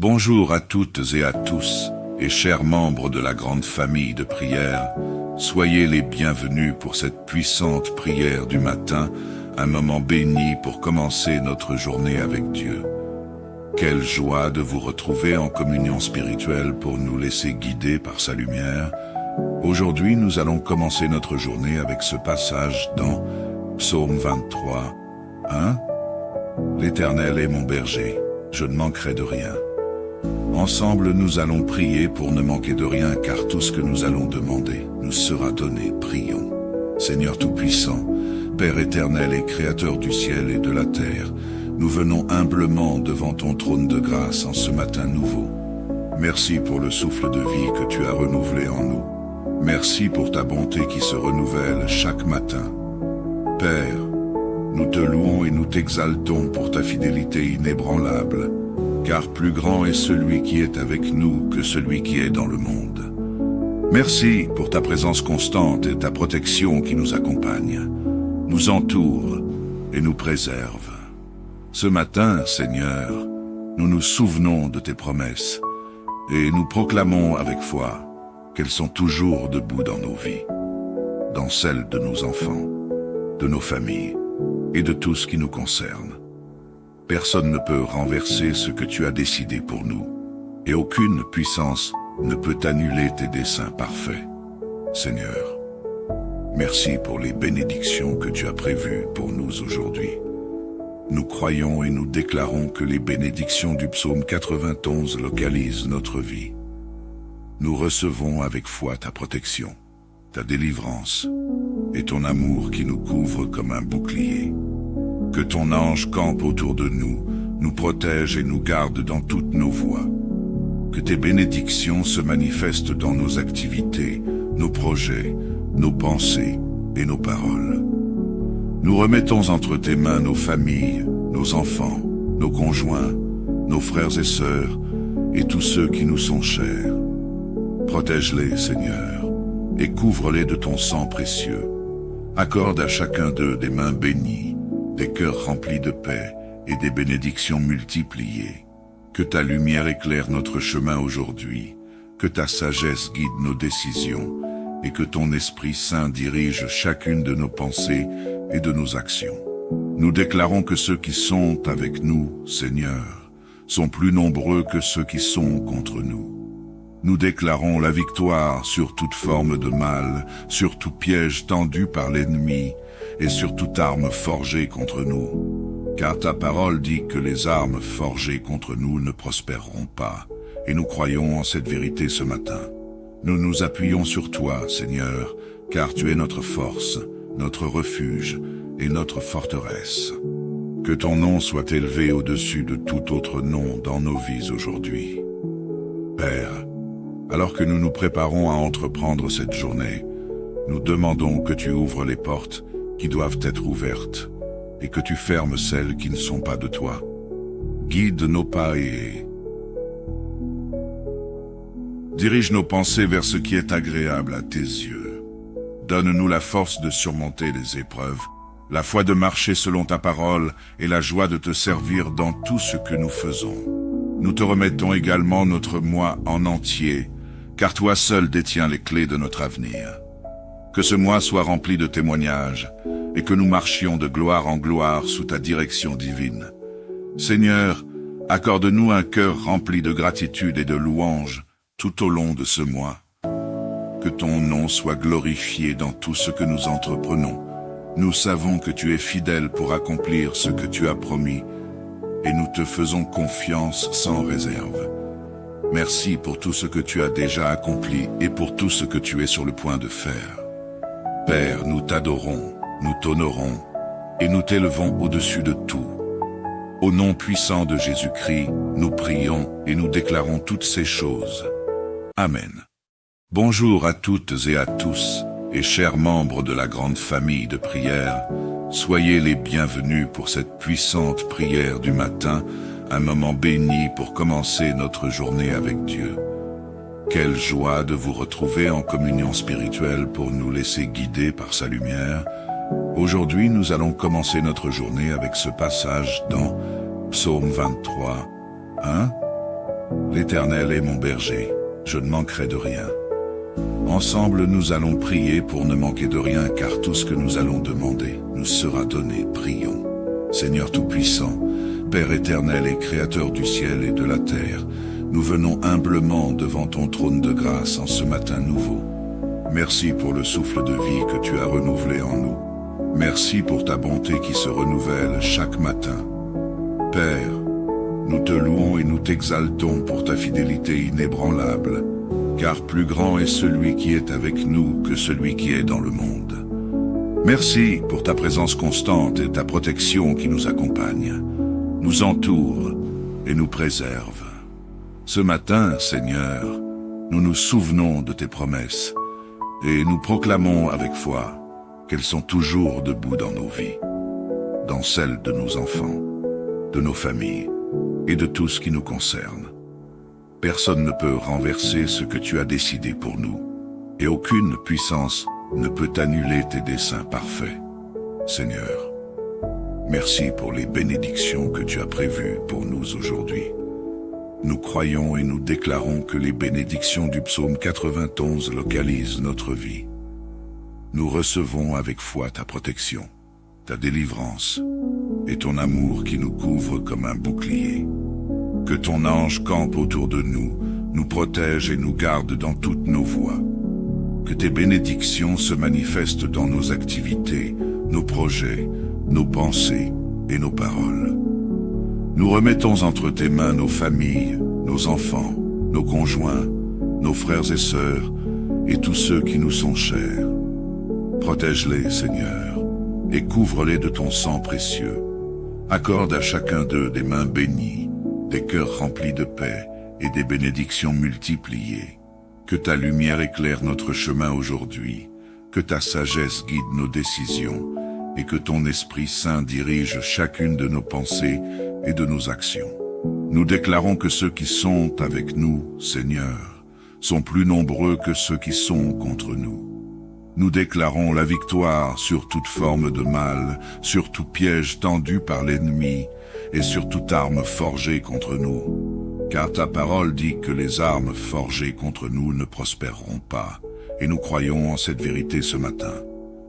Bonjour à toutes et à tous, et chers membres de la grande famille de prière, soyez les bienvenus pour cette puissante prière du matin, un moment béni pour commencer notre journée avec Dieu. Quelle joie de vous retrouver en communion spirituelle pour nous laisser guider par sa lumière. Aujourd'hui, nous allons commencer notre journée avec ce passage dans Psaume 23, 1. L'Éternel est mon berger, je ne manquerai de rien. Ensemble, nous allons prier pour ne manquer de rien, car tout ce que nous allons demander nous sera donné. Prions. Seigneur Tout-Puissant, Père éternel et Créateur du ciel et de la terre, nous venons humblement devant ton trône de grâce en ce matin nouveau. Merci pour le souffle de vie que tu as renouvelé en nous. Merci pour ta bonté qui se renouvelle chaque matin. Père, nous te louons et nous t'exaltons pour ta fidélité inébranlable, car plus grand est celui qui est avec nous que celui qui est dans le monde. Merci pour ta présence constante et ta protection qui nous accompagne, nous entoure et nous préserve. Ce matin, Seigneur, nous nous souvenons de tes promesses et nous proclamons avec foi qu'elles sont toujours debout dans nos vies, dans celles de nos enfants, de nos familles et de tout ce qui nous concerne. Personne ne peut renverser ce que tu as décidé pour nous, et aucune puissance ne peut annuler tes desseins parfaits. Seigneur, merci pour les bénédictions que tu as prévues pour nous aujourd'hui. Nous croyons et nous déclarons que les bénédictions du psaume 91 localisent notre vie. Nous recevons avec foi ta protection, ta délivrance et ton amour qui nous couvre comme un bouclier. Que ton ange campe autour de nous, nous protège et nous garde dans toutes nos voies. Que tes bénédictions se manifestent dans nos activités, nos projets, nos pensées et nos paroles. Nous remettons entre tes mains nos familles, nos enfants, nos conjoints, nos frères et sœurs et tous ceux qui nous sont chers. Protège-les, Seigneur, et couvre-les de ton sang précieux. Accorde à chacun d'eux des mains bénies, des cœurs remplis de paix et des bénédictions multipliées. Que ta lumière éclaire notre chemin aujourd'hui, que ta sagesse guide nos décisions et que ton Esprit Saint dirige chacune de nos pensées et de nos actions. Nous déclarons que ceux qui sont avec nous, Seigneur, sont plus nombreux que ceux qui sont contre nous. Nous déclarons la victoire sur toute forme de mal, sur tout piège tendu par l'ennemi et sur toute arme forgée contre nous. Car ta parole dit que les armes forgées contre nous ne prospéreront pas, et nous croyons en cette vérité ce matin. Nous nous appuyons sur toi, Seigneur, car tu es notre force, notre refuge et notre forteresse. Que ton nom soit élevé au-dessus de tout autre nom dans nos vies aujourd'hui. Père, alors que nous nous préparons à entreprendre cette journée, nous demandons que tu ouvres les portes qui doivent être ouvertes et que tu fermes celles qui ne sont pas de toi. Guide nos pas et dirige nos pensées vers ce qui est agréable à tes yeux. Donne-nous la force de surmonter les épreuves, la foi de marcher selon ta parole et la joie de te servir dans tout ce que nous faisons. Nous te remettons également notre mois en entier, car toi seul détiens les clés de notre avenir. Que ce mois soit rempli de témoignages et que nous marchions de gloire en gloire sous ta direction divine. Seigneur, accorde-nous un cœur rempli de gratitude et de louange tout au long de ce mois. Que ton nom soit glorifié dans tout ce que nous entreprenons. Nous savons que tu es fidèle pour accomplir ce que tu as promis et nous te faisons confiance sans réserve. Merci pour tout ce que tu as déjà accompli et pour tout ce que tu es sur le point de faire. Père, nous t'adorons, nous t'honorons et nous t'élevons au-dessus de tout. Au nom puissant de Jésus-Christ, nous prions et nous déclarons toutes ces choses. Amen. Bonjour à toutes et à tous, et chers membres de la grande famille de prière, soyez les bienvenus pour cette puissante prière du matin, un moment béni pour commencer notre journée avec Dieu. Quelle joie de vous retrouver en communion spirituelle pour nous laisser guider par sa lumière. Aujourd'hui, nous allons commencer notre journée avec ce passage dans Psaume 23, 1. L'Éternel est mon berger, je ne manquerai de rien. Ensemble nous allons prier pour ne manquer de rien, car tout ce que nous allons demander nous sera donné. Prions. Seigneur Tout-Puissant, Père éternel et Créateur du ciel et de la terre, nous venons humblement devant ton trône de grâce en ce matin nouveau. Merci pour le souffle de vie que tu as renouvelé en nous. Merci pour ta bonté qui se renouvelle chaque matin. Père, nous te louons et nous t'exaltons pour ta fidélité inébranlable, car plus grand est celui qui est avec nous que celui qui est dans le monde. Merci pour ta présence constante et ta protection qui nous accompagne, nous entoure et nous préserve. Ce matin, Seigneur, nous nous souvenons de tes promesses et nous proclamons avec foi qu'elles sont toujours debout dans nos vies, dans celles de nos enfants, de nos familles et de tout ce qui nous concerne. Personne ne peut renverser ce que tu as décidé pour nous, et aucune puissance ne peut annuler tes desseins parfaits. Seigneur, merci pour les bénédictions que tu as prévues pour nous aujourd'hui. Nous croyons et nous déclarons que les bénédictions du psaume 91 localisent notre vie. Nous recevons avec foi ta protection, ta délivrance et ton amour qui nous couvre comme un bouclier. Que ton ange campe autour de nous, nous protège et nous garde dans toutes nos voies. Que tes bénédictions se manifestent dans nos activités, nos projets, nos pensées et nos paroles. Nous remettons entre tes mains nos familles, nos enfants, nos conjoints, nos frères et sœurs et tous ceux qui nous sont chers. Protège-les, Seigneur, et couvre-les de ton sang précieux. Accorde à chacun d'eux des mains bénies, des cœurs remplis de paix et des bénédictions multipliées. Que ta lumière éclaire notre chemin aujourd'hui, que ta sagesse guide nos décisions et que ton Esprit Saint dirige chacune de nos pensées et de nos actions. Nous déclarons que ceux qui sont avec nous, Seigneur, sont plus nombreux que ceux qui sont contre nous. Nous déclarons la victoire sur toute forme de mal, sur tout piège tendu par l'ennemi et sur toute arme forgée contre nous. Car ta parole dit que les armes forgées contre nous ne prospéreront pas, et nous croyons en cette vérité ce matin.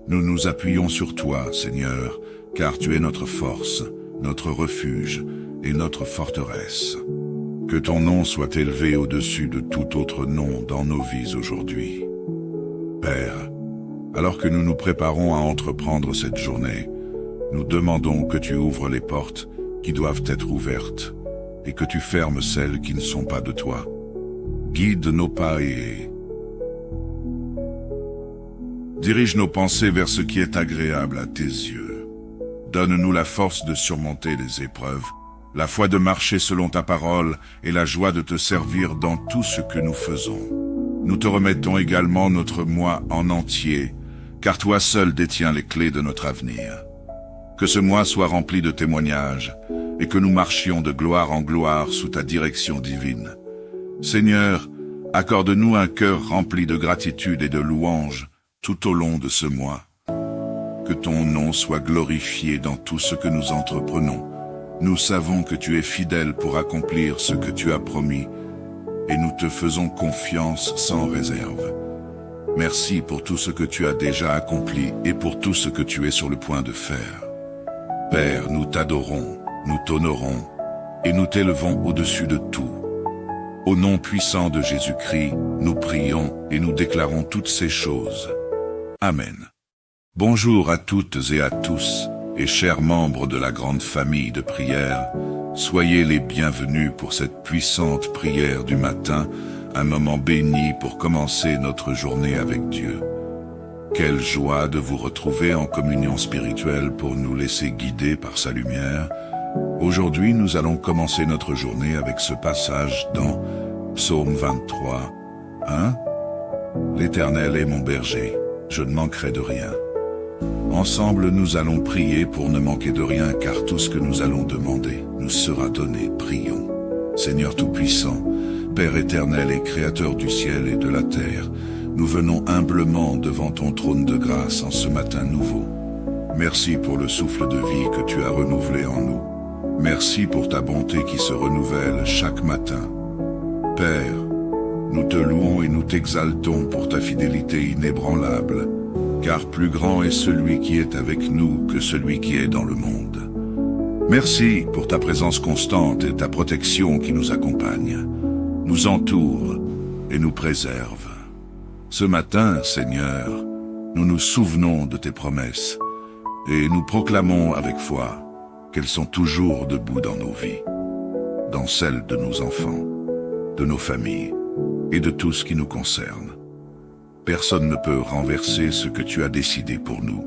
Nous nous appuyons sur toi, Seigneur, car tu es notre force, notre refuge et notre forteresse. Que ton nom soit élevé au-dessus de tout autre nom dans nos vies aujourd'hui. Père, alors que nous nous préparons à entreprendre cette journée, nous demandons que tu ouvres les portes qui doivent être ouvertes et que tu fermes celles qui ne sont pas de toi. Guide nos pas et dirige nos pensées vers ce qui est agréable à tes yeux. Donne-nous la force de surmonter les épreuves, la foi de marcher selon ta parole et la joie de te servir dans tout ce que nous faisons. Nous te remettons également notre mois en entier, car toi seul détiens les clés de notre avenir. Que ce mois soit rempli de témoignages, et que nous marchions de gloire en gloire sous ta direction divine. Seigneur, accorde-nous un cœur rempli de gratitude et de louange tout au long de ce mois. Que ton nom soit glorifié dans tout ce que nous entreprenons. Nous savons que tu es fidèle pour accomplir ce que tu as promis, et nous te faisons confiance sans réserve. Merci pour tout ce que tu as déjà accompli et pour tout ce que tu es sur le point de faire. Père, nous t'adorons, nous t'honorons et nous t'élevons au-dessus de tout. Au nom puissant de Jésus-Christ, nous prions et nous déclarons toutes ces choses. Amen. Bonjour à toutes et à tous, et chers membres de la grande famille de prière, soyez les bienvenus pour cette puissante prière du matin, un moment béni pour commencer notre journée avec Dieu. Quelle joie de vous retrouver en communion spirituelle pour nous laisser guider par sa lumière. Aujourd'hui, nous allons commencer notre journée avec ce passage dans Psaume 23, 1. L'Éternel est mon berger, je ne manquerai de rien. Ensemble, nous allons prier pour ne manquer de rien, car tout ce que nous allons demander nous sera donné. Prions. Seigneur Tout-Puissant, Père éternel et Créateur du ciel et de la terre, nous venons humblement devant ton trône de grâce en ce matin nouveau. Merci pour le souffle de vie que tu as renouvelé en nous. Merci pour ta bonté qui se renouvelle chaque matin. Père, nous te louons et nous t'exaltons pour ta fidélité inébranlable, car plus grand est celui qui est avec nous que celui qui est dans le monde. Merci pour ta présence constante et ta protection qui nous accompagne, nous entoure et nous préserve. Ce matin, Seigneur, nous nous souvenons de tes promesses et nous proclamons avec foi qu'elles sont toujours debout dans nos vies, dans celles de nos enfants, de nos familles et de tout ce qui nous concerne. Personne ne peut renverser ce que tu as décidé pour nous,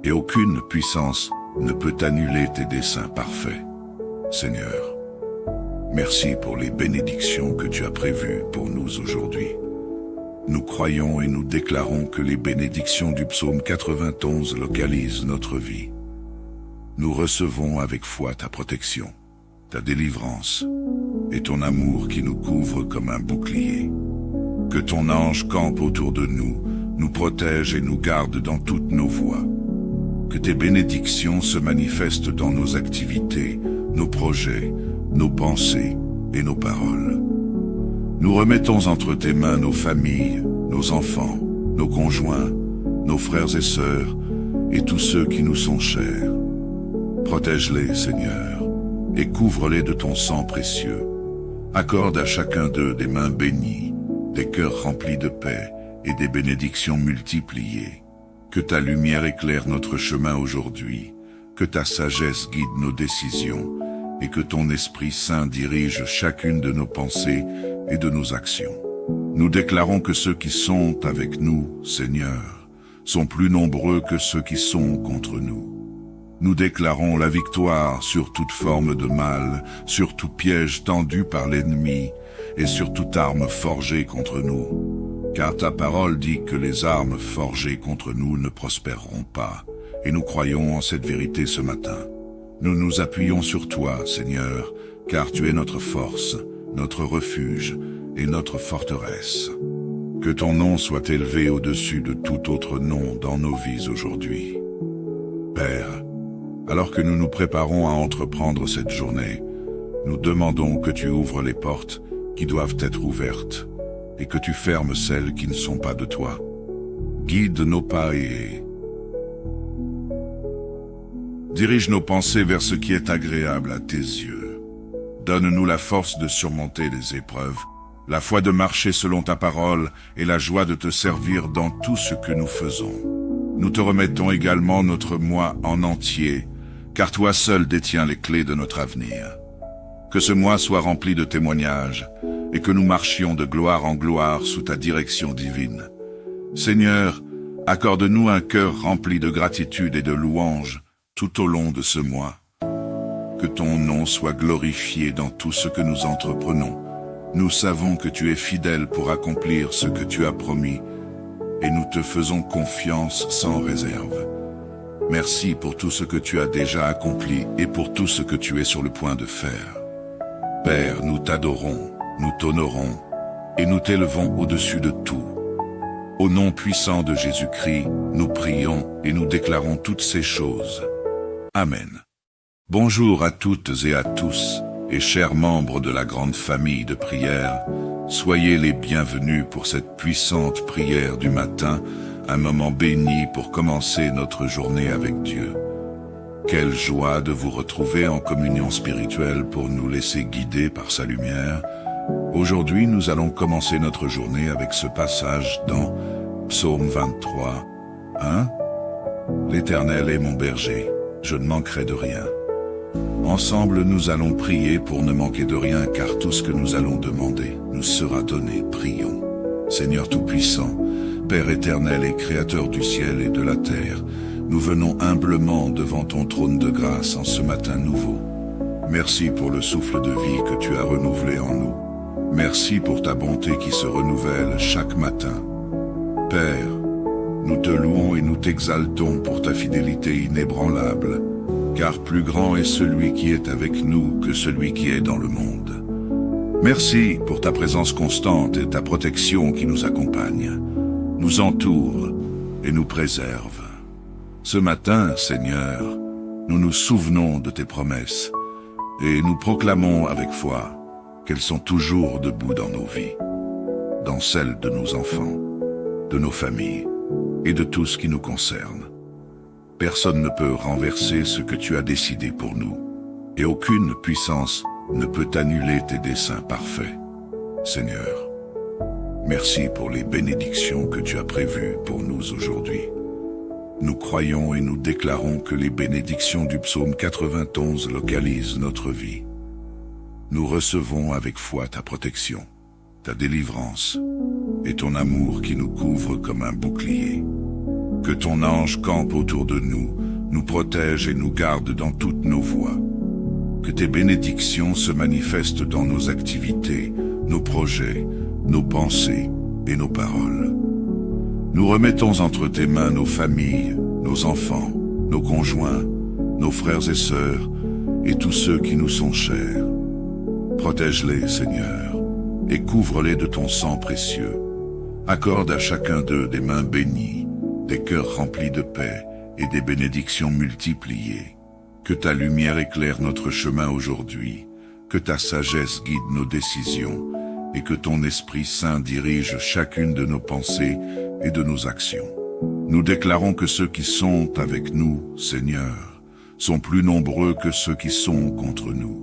et aucune puissance ne peut annuler tes desseins parfaits. Seigneur, merci pour les bénédictions que tu as prévues pour nous aujourd'hui. Nous croyons et nous déclarons que les bénédictions du psaume 91 localisent notre vie. Nous recevons avec foi ta protection, ta délivrance et ton amour qui nous couvre comme un bouclier. Que ton ange campe autour de nous, nous protège et nous garde dans toutes nos voies. Que tes bénédictions se manifestent dans nos activités, nos projets, nos pensées et nos paroles. Nous remettons entre tes mains nos familles, nos enfants, nos conjoints, nos frères et sœurs et tous ceux qui nous sont chers. Protège-les, Seigneur, et couvre-les de ton sang précieux. Accorde à chacun d'eux des mains bénies, des cœurs remplis de paix et des bénédictions multipliées. Que ta lumière éclaire notre chemin aujourd'hui, que ta sagesse guide nos décisions et que ton Esprit Saint dirige chacune de nos pensées et de nos actions. Nous déclarons que ceux qui sont avec nous, Seigneur, sont plus nombreux que ceux qui sont contre nous. Nous déclarons la victoire sur toute forme de mal, sur tout piège tendu par l'ennemi et sur toute arme forgée contre nous. Car ta parole dit que les armes forgées contre nous ne prospéreront pas, et nous croyons en cette vérité ce matin. Nous nous appuyons sur toi, Seigneur, car tu es notre force, notre refuge et notre forteresse. Que ton nom soit élevé au-dessus de tout autre nom dans nos vies aujourd'hui. Père, alors que nous nous préparons à entreprendre cette journée, nous demandons que tu ouvres les portes qui doivent être ouvertes et que tu fermes celles qui ne sont pas de toi. Guide nos pas et dirige nos pensées vers ce qui est agréable à tes yeux. Donne-nous la force de surmonter les épreuves, la foi de marcher selon ta parole et la joie de te servir dans tout ce que nous faisons. Nous te remettons également notre moi en entier, car toi seul détiens les clés de notre avenir. Que ce mois soit rempli de témoignages et que nous marchions de gloire en gloire sous ta direction divine. Seigneur, accorde-nous un cœur rempli de gratitude et de louange tout au long de ce mois. Que ton nom soit glorifié dans tout ce que nous entreprenons. Nous savons que tu es fidèle pour accomplir ce que tu as promis et nous te faisons confiance sans réserve. Merci pour tout ce que tu as déjà accompli et pour tout ce que tu es sur le point de faire. Père, nous t'adorons, nous t'honorons et nous t'élevons au-dessus de tout. Au nom puissant de Jésus-Christ, nous prions et nous déclarons toutes ces choses. Amen. Bonjour à toutes et à tous, et chers membres de la grande famille de prière, soyez les bienvenus pour cette puissante prière du matin, un moment béni pour commencer notre journée avec Dieu. Quelle joie de vous retrouver en communion spirituelle pour nous laisser guider par sa lumière. Aujourd'hui, nous allons commencer notre journée avec ce passage dans Psaume 23. 1. L'Éternel est mon berger, je ne manquerai de rien. Ensemble, nous allons prier pour ne manquer de rien, car tout ce que nous allons demander nous sera donné. Prions. Seigneur Tout-Puissant, Père éternel et Créateur du ciel et de la terre, nous venons humblement devant ton trône de grâce en ce matin nouveau. Merci pour le souffle de vie que tu as renouvelé en nous. Merci pour ta bonté qui se renouvelle chaque matin. Père, nous te louons et nous t'exaltons pour ta fidélité inébranlable, car plus grand est celui qui est avec nous que celui qui est dans le monde. Merci pour ta présence constante et ta protection qui nous accompagne, nous entoure et nous préserve. Ce matin, Seigneur, nous nous souvenons de tes promesses et nous proclamons avec foi qu'elles sont toujours debout dans nos vies, dans celles de nos enfants, de nos familles et de tout ce qui nous concerne. Personne ne peut renverser ce que tu as décidé pour nous, et aucune puissance ne peut annuler tes desseins parfaits. Seigneur, merci pour les bénédictions que tu as prévues pour nous aujourd'hui. Nous croyons et nous déclarons que les bénédictions du psaume 91 localisent notre vie. Nous recevons avec foi ta protection, ta délivrance et ton amour qui nous couvre comme un bouclier. Que ton ange campe autour de nous, nous protège et nous garde dans toutes nos voies. Que tes bénédictions se manifestent dans nos activités, nos projets, nos pensées et nos paroles. Nous remettons entre tes mains nos familles, nos enfants, nos conjoints, nos frères et sœurs et tous ceux qui nous sont chers. Protège-les, Seigneur, et couvre-les de ton sang précieux. Accorde à chacun d'eux des mains bénies, des cœurs remplis de paix et des bénédictions multipliées. Que ta lumière éclaire notre chemin aujourd'hui, que ta sagesse guide nos décisions et que ton Esprit Saint dirige chacune de nos pensées et de nos actions. Nous déclarons que ceux qui sont avec nous, Seigneur, sont plus nombreux que ceux qui sont contre nous.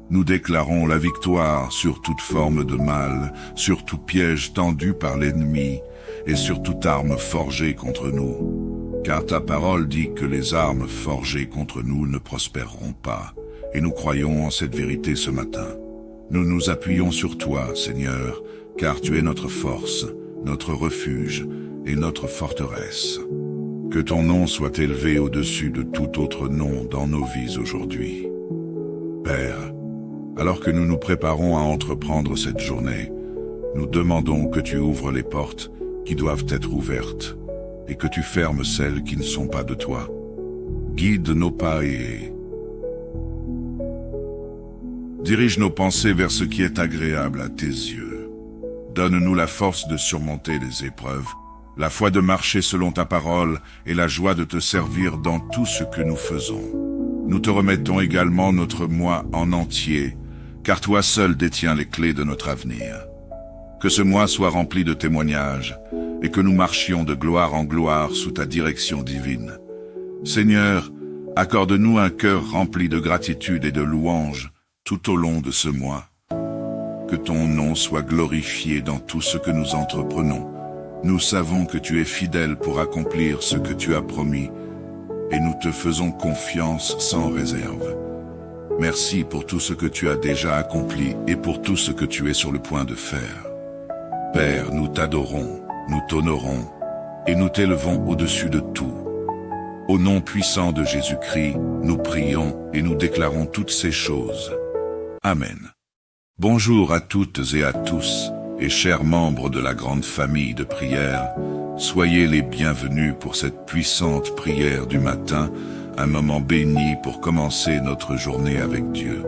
Nous déclarons la victoire sur toute forme de mal, sur tout piège tendu par l'ennemi et sur toute arme forgée contre nous. Car ta parole dit que les armes forgées contre nous ne prospéreront pas, et nous croyons en cette vérité ce matin. Nous nous appuyons sur toi, Seigneur, car tu es notre force, notre refuge et notre forteresse. Que ton nom soit élevé au-dessus de tout autre nom dans nos vies aujourd'hui. Père, alors que nous nous préparons à entreprendre cette journée, nous demandons que tu ouvres les portes qui doivent être ouvertes et que tu fermes celles qui ne sont pas de toi. Guide nos pas et dirige nos pensées vers ce qui est agréable à tes yeux. Donne-nous la force de surmonter les épreuves, la foi de marcher selon ta parole et la joie de te servir dans tout ce que nous faisons. Nous te remettons également notre mois en entier, car toi seul détiens les clés de notre avenir. Que ce mois soit rempli de témoignages et que nous marchions de gloire en gloire sous ta direction divine. Seigneur, accorde-nous un cœur rempli de gratitude et de louange tout au long de ce mois. Que ton nom soit glorifié dans tout ce que nous entreprenons. Nous savons que tu es fidèle pour accomplir ce que tu as promis et nous te faisons confiance sans réserve. Merci pour tout ce que tu as déjà accompli et pour tout ce que tu es sur le point de faire. Père, nous t'adorons, nous t'honorons et nous t'élevons au-dessus de tout. Au nom puissant de Jésus-Christ, nous prions et nous déclarons toutes ces choses. Amen. Bonjour à toutes et à tous, et chers membres de la grande famille de prière, soyez les bienvenus pour cette puissante prière du matin, un moment béni pour commencer notre journée avec Dieu.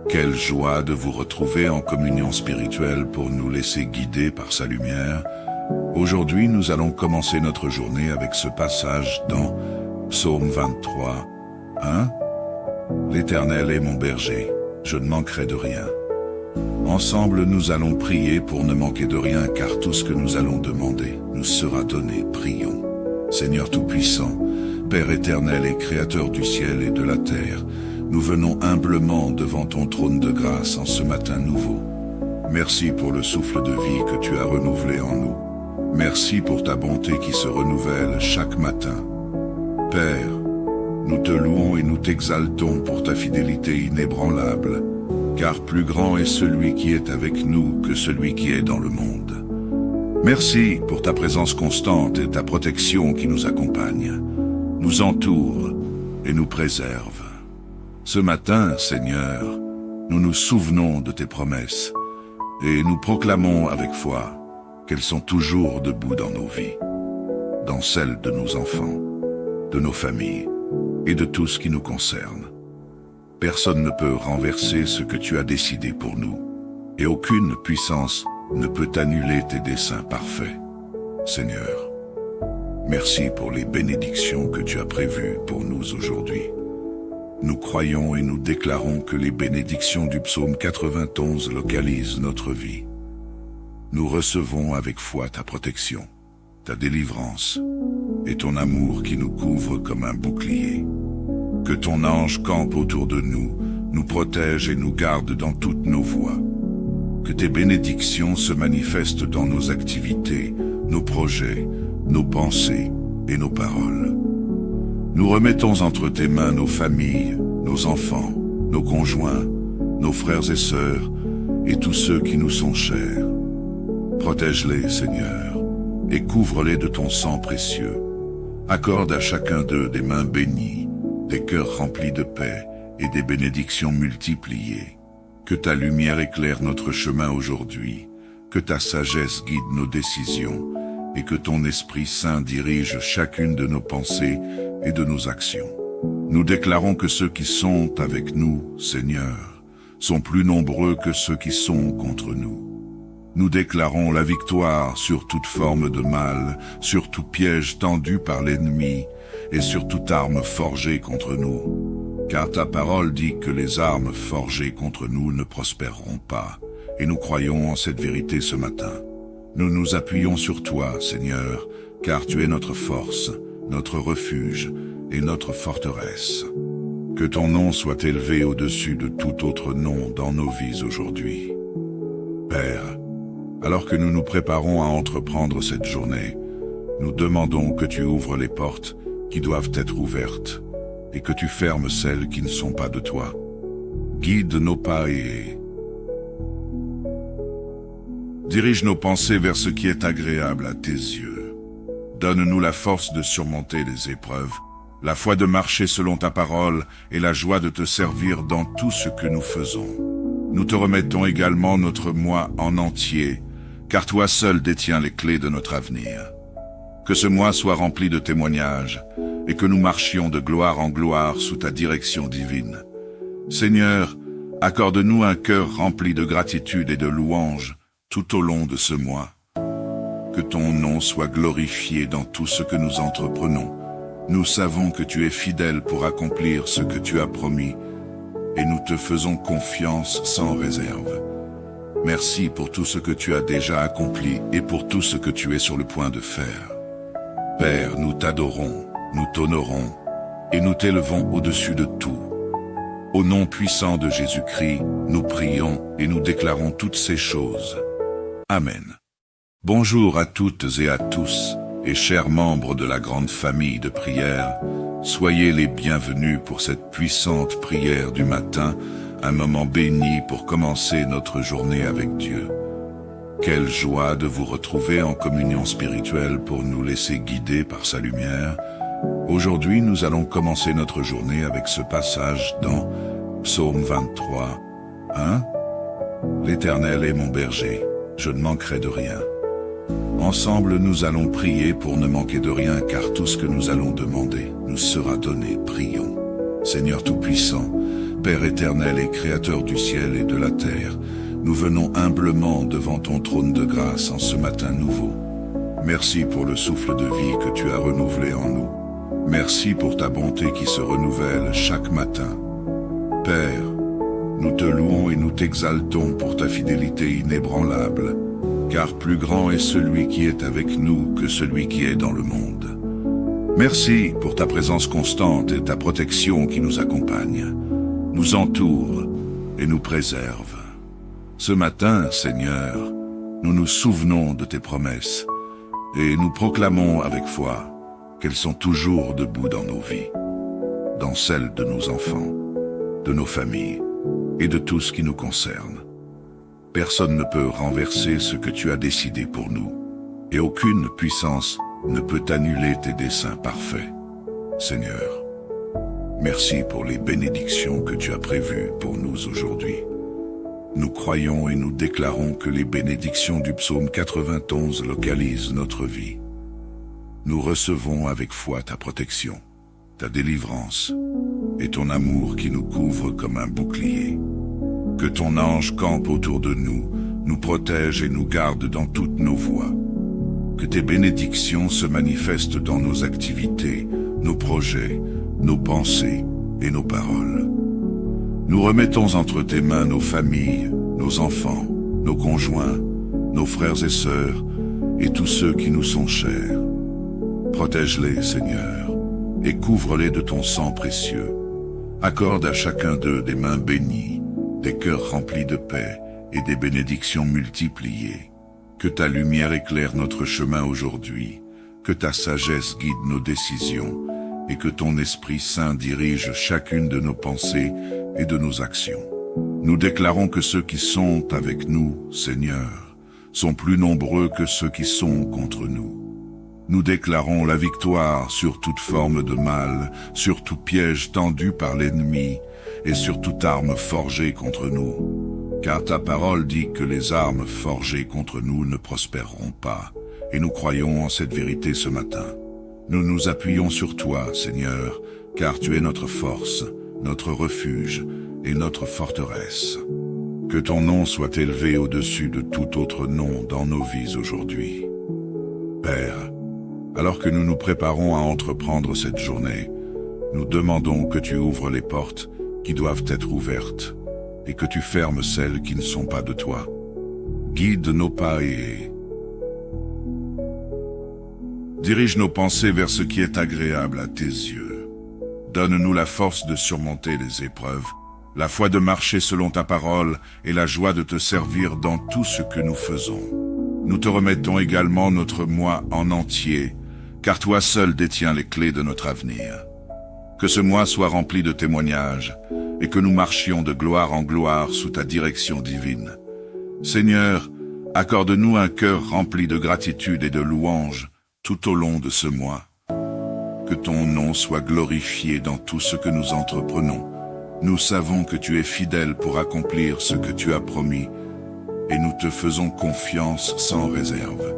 Quelle joie de vous retrouver en communion spirituelle pour nous laisser guider par sa lumière. Aujourd'hui, nous allons commencer notre journée avec ce passage dans Psaume 23, 1. L'Éternel est mon berger, je ne manquerai de rien. Ensemble, nous allons prier pour ne manquer de rien, car tout ce que nous allons demander nous sera donné. Prions. Seigneur Tout-Puissant, Père éternel et Créateur du ciel et de la terre, nous venons humblement devant ton trône de grâce en ce matin nouveau. Merci pour le souffle de vie que tu as renouvelé en nous. Merci pour ta bonté qui se renouvelle chaque matin. Père, nous te louons et nous t'exaltons pour ta fidélité inébranlable, car plus grand est celui qui est avec nous que celui qui est dans le monde. Merci pour ta présence constante et ta protection qui nous accompagne, nous entoure et nous préserve. Ce matin, Seigneur, nous nous souvenons de tes promesses et nous proclamons avec foi qu'elles sont toujours debout dans nos vies, dans celles de nos enfants, de nos familles et de tout ce qui nous concerne. Personne ne peut renverser ce que tu as décidé pour nous, et aucune puissance ne peut annuler tes desseins parfaits. Seigneur, merci pour les bénédictions que tu as prévues pour nous aujourd'hui. Nous croyons et nous déclarons que les bénédictions du psaume 91 localisent notre vie. Nous recevons avec foi ta protection, ta délivrance et ton amour qui nous couvre comme un bouclier. Que ton ange campe autour de nous, nous protège et nous garde dans toutes nos voies. Que tes bénédictions se manifestent dans nos activités, nos projets, nos pensées et nos paroles. Nous remettons entre tes mains nos familles, nos enfants, nos conjoints, nos frères et sœurs et tous ceux qui nous sont chers. Protège-les, Seigneur, et couvre-les de ton sang précieux. Accorde à chacun d'eux des mains bénies, des cœurs remplis de paix et des bénédictions multipliées. Que ta lumière éclaire notre chemin aujourd'hui, que ta sagesse guide nos décisions et que ton Esprit Saint dirige chacune de nos pensées et de nos actions. Nous déclarons que ceux qui sont avec nous, Seigneur, sont plus nombreux que ceux qui sont contre nous. Nous déclarons la victoire sur toute forme de mal, sur tout piège tendu par l'ennemi et sur toute arme forgée contre nous. Car ta parole dit que les armes forgées contre nous ne prospéreront pas, et nous croyons en cette vérité ce matin. Nous nous appuyons sur toi, Seigneur, car tu es notre force, notre refuge et notre forteresse. Que ton nom soit élevé au-dessus de tout autre nom dans nos vies aujourd'hui. Père, alors que nous nous préparons à entreprendre cette journée, nous demandons que tu ouvres les portes qui doivent être ouvertes et que tu fermes celles qui ne sont pas de toi. Guide nos pas et dirige nos pensées vers ce qui est agréable à tes yeux. Donne-nous la force de surmonter les épreuves, la foi de marcher selon ta parole et la joie de te servir dans tout ce que nous faisons. Nous te remettons également notre mois en entier, car toi seul détiens les clés de notre avenir. Que ce mois soit rempli de témoignages et que nous marchions de gloire en gloire sous ta direction divine. Seigneur, accorde-nous un cœur rempli de gratitude et de louange tout au long de ce mois. Que ton nom soit glorifié dans tout ce que nous entreprenons. Nous savons que tu es fidèle pour accomplir ce que tu as promis et nous te faisons confiance sans réserve. Merci pour tout ce que tu as déjà accompli et pour tout ce que tu es sur le point de faire. Père, nous t'adorons, nous t'honorons et nous t'élevons au-dessus de tout. Au nom puissant de Jésus-Christ, nous prions et nous déclarons toutes ces choses. Amen. Bonjour à toutes et à tous, et chers membres de la grande famille de prière, soyez les bienvenus pour cette puissante prière du matin, un moment béni pour commencer notre journée avec Dieu. Quelle joie de vous retrouver en communion spirituelle pour nous laisser guider par sa lumière. Aujourd'hui, nous allons commencer notre journée avec ce passage dans Psaume 23, 1. L'Éternel est mon berger, je ne manquerai de rien. Ensemble, nous allons prier pour ne manquer de rien, car tout ce que nous allons demander nous sera donné. Prions. Seigneur Tout-Puissant, Père éternel et Créateur du ciel et de la terre, nous venons humblement devant ton trône de grâce en ce matin nouveau. Merci pour le souffle de vie que tu as renouvelé en nous. Merci pour ta bonté qui se renouvelle chaque matin. Père, nous te louons et nous t'exaltons pour ta fidélité inébranlable, car plus grand est celui qui est avec nous que celui qui est dans le monde. Merci pour ta présence constante et ta protection qui nous accompagne, nous entoure et nous préserve. Ce matin, Seigneur, nous nous souvenons de tes promesses et nous proclamons avec foi qu'elles sont toujours debout dans nos vies, dans celles de nos enfants, de nos familles et de tout ce qui nous concerne. Personne ne peut renverser ce que tu as décidé pour nous, et aucune puissance ne peut annuler tes desseins parfaits. Seigneur, merci pour les bénédictions que tu as prévues pour nous aujourd'hui. Nous croyons et nous déclarons que les bénédictions du psaume 91 localisent notre vie. Nous recevons avec foi ta protection, ta délivrance et ton amour qui nous couvre comme un bouclier. Que ton ange campe autour de nous, nous protège et nous garde dans toutes nos voies. Que tes bénédictions se manifestent dans nos activités, nos projets, nos pensées et nos paroles. Nous remettons entre tes mains nos familles, nos enfants, nos conjoints, nos frères et sœurs, et tous ceux qui nous sont chers. Protège-les, Seigneur, et couvre-les de ton sang précieux. Accorde à chacun d'eux des mains bénies, des cœurs remplis de paix et des bénédictions multipliées. Que ta lumière éclaire notre chemin aujourd'hui, que ta sagesse guide nos décisions, et que ton Esprit Saint dirige chacune de nos pensées et de nos actions. Nous déclarons que ceux qui sont avec nous, Seigneur, sont plus nombreux que ceux qui sont contre nous. Nous déclarons la victoire sur toute forme de mal, sur tout piège tendu par l'ennemi et sur toute arme forgée contre nous. Car ta parole dit que les armes forgées contre nous ne prospéreront pas, et nous croyons en cette vérité ce matin. Nous nous appuyons sur toi, Seigneur, car tu es notre force, notre refuge et notre forteresse. Que ton nom soit élevé au-dessus de tout autre nom dans nos vies aujourd'hui. Père, alors que nous nous préparons à entreprendre cette journée, nous demandons que tu ouvres les portes qui doivent être ouvertes et que tu fermes celles qui ne sont pas de toi. Guide nos pas et dirige nos pensées vers ce qui est agréable à tes yeux. Donne-nous la force de surmonter les épreuves, la foi de marcher selon ta parole et la joie de te servir dans tout ce que nous faisons. Nous te remettons également notre moi en entier, car toi seul détiens les clés de notre avenir. Que ce mois soit rempli de témoignages, et que nous marchions de gloire en gloire sous ta direction divine. Seigneur, accorde-nous un cœur rempli de gratitude et de louange tout au long de ce mois. Que ton nom soit glorifié dans tout ce que nous entreprenons. Nous savons que tu es fidèle pour accomplir ce que tu as promis, et nous te faisons confiance sans réserve.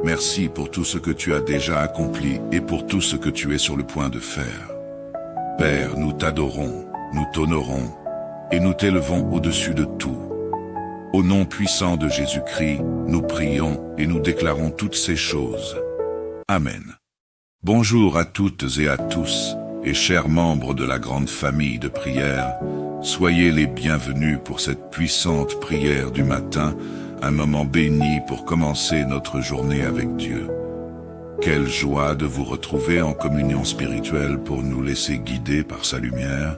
Merci pour tout ce que tu as déjà accompli et pour tout ce que tu es sur le point de faire. Père, nous t'adorons, nous t'honorons et nous t'élevons au-dessus de tout. Au nom puissant de Jésus-Christ, nous prions et nous déclarons toutes ces choses. Amen. Bonjour à toutes et à tous, et chers membres de la grande famille de prière, soyez les bienvenus pour cette puissante prière du matin, un moment béni pour commencer notre journée avec Dieu. Quelle joie de vous retrouver en communion spirituelle pour nous laisser guider par sa lumière.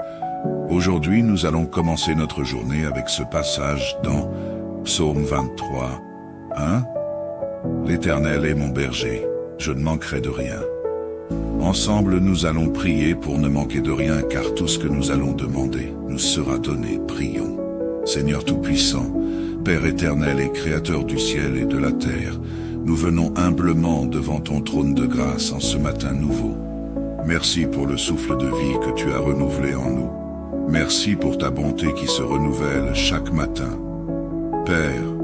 Aujourd'hui, nous allons commencer notre journée avec ce passage dans Psaume 23. 1. L'Éternel est mon berger, je ne manquerai de rien. Ensemble, nous allons prier pour ne manquer de rien, car tout ce que nous allons demander nous sera donné. Prions. Seigneur Tout-Puissant, Père éternel et Créateur du ciel et de la terre, nous venons humblement devant ton trône de grâce en ce matin nouveau. Merci pour le souffle de vie que tu as renouvelé en nous. Merci pour ta bonté qui se renouvelle chaque matin. Père,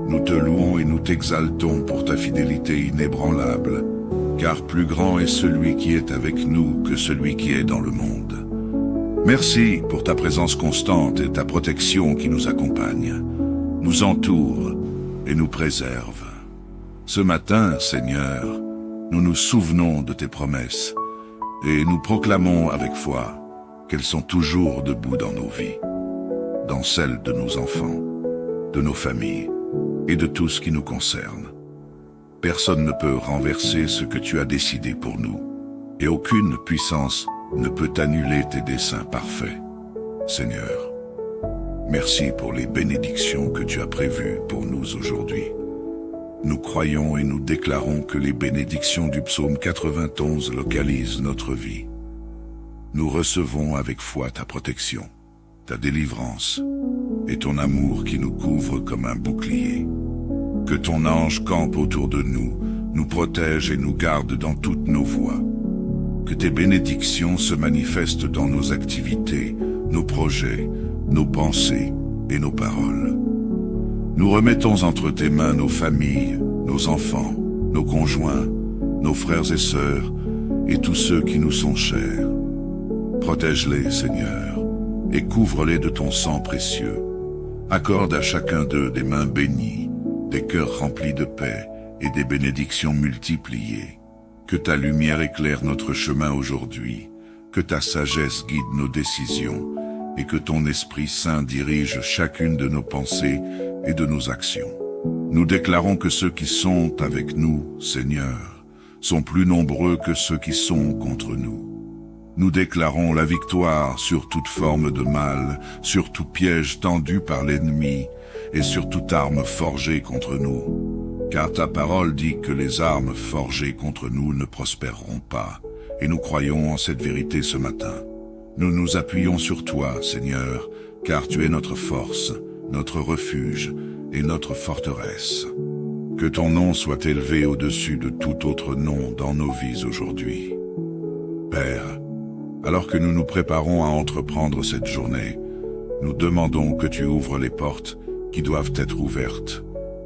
nous te louons et nous t'exaltons pour ta fidélité inébranlable, car plus grand est celui qui est avec nous que celui qui est dans le monde. Merci pour ta présence constante et ta protection qui nous accompagne, nous entoure et nous préserve. Ce matin, Seigneur, nous nous souvenons de tes promesses et nous proclamons avec foi qu'elles sont toujours debout dans nos vies, dans celles de nos enfants, de nos familles et de tout ce qui nous concerne. Personne ne peut renverser ce que tu as décidé pour nous, et aucune puissance ne peut annuler tes desseins parfaits. Seigneur, merci pour les bénédictions que tu as prévues pour nous aujourd'hui. Nous croyons et nous déclarons que les bénédictions du psaume 91 localisent notre vie. Nous recevons avec foi ta protection, ta délivrance et ton amour qui nous couvre comme un bouclier. Que ton ange campe autour de nous, nous protège et nous garde dans toutes nos voies. Que tes bénédictions se manifestent dans nos activités, nos projets, nos pensées et nos paroles. Nous remettons entre tes mains nos familles, nos enfants, nos conjoints, nos frères et sœurs et tous ceux qui nous sont chers. Protège-les, Seigneur, et couvre-les de ton sang précieux. Accorde à chacun d'eux des mains bénies, des cœurs remplis de paix et des bénédictions multipliées. Que ta lumière éclaire notre chemin aujourd'hui, que ta sagesse guide nos décisions et que ton Esprit Saint dirige chacune de nos pensées et de nos actions. Nous déclarons que ceux qui sont avec nous, Seigneur, sont plus nombreux que ceux qui sont contre nous. Nous déclarons la victoire sur toute forme de mal, sur tout piège tendu par l'ennemi et sur toute arme forgée contre nous. Car ta parole dit que les armes forgées contre nous ne prospéreront pas, et nous croyons en cette vérité ce matin. Nous nous appuyons sur toi, Seigneur, car tu es notre force, notre refuge et notre forteresse. Que ton nom soit élevé au-dessus de tout autre nom dans nos vies aujourd'hui. Père, alors que nous nous préparons à entreprendre cette journée, nous demandons que tu ouvres les portes qui doivent être ouvertes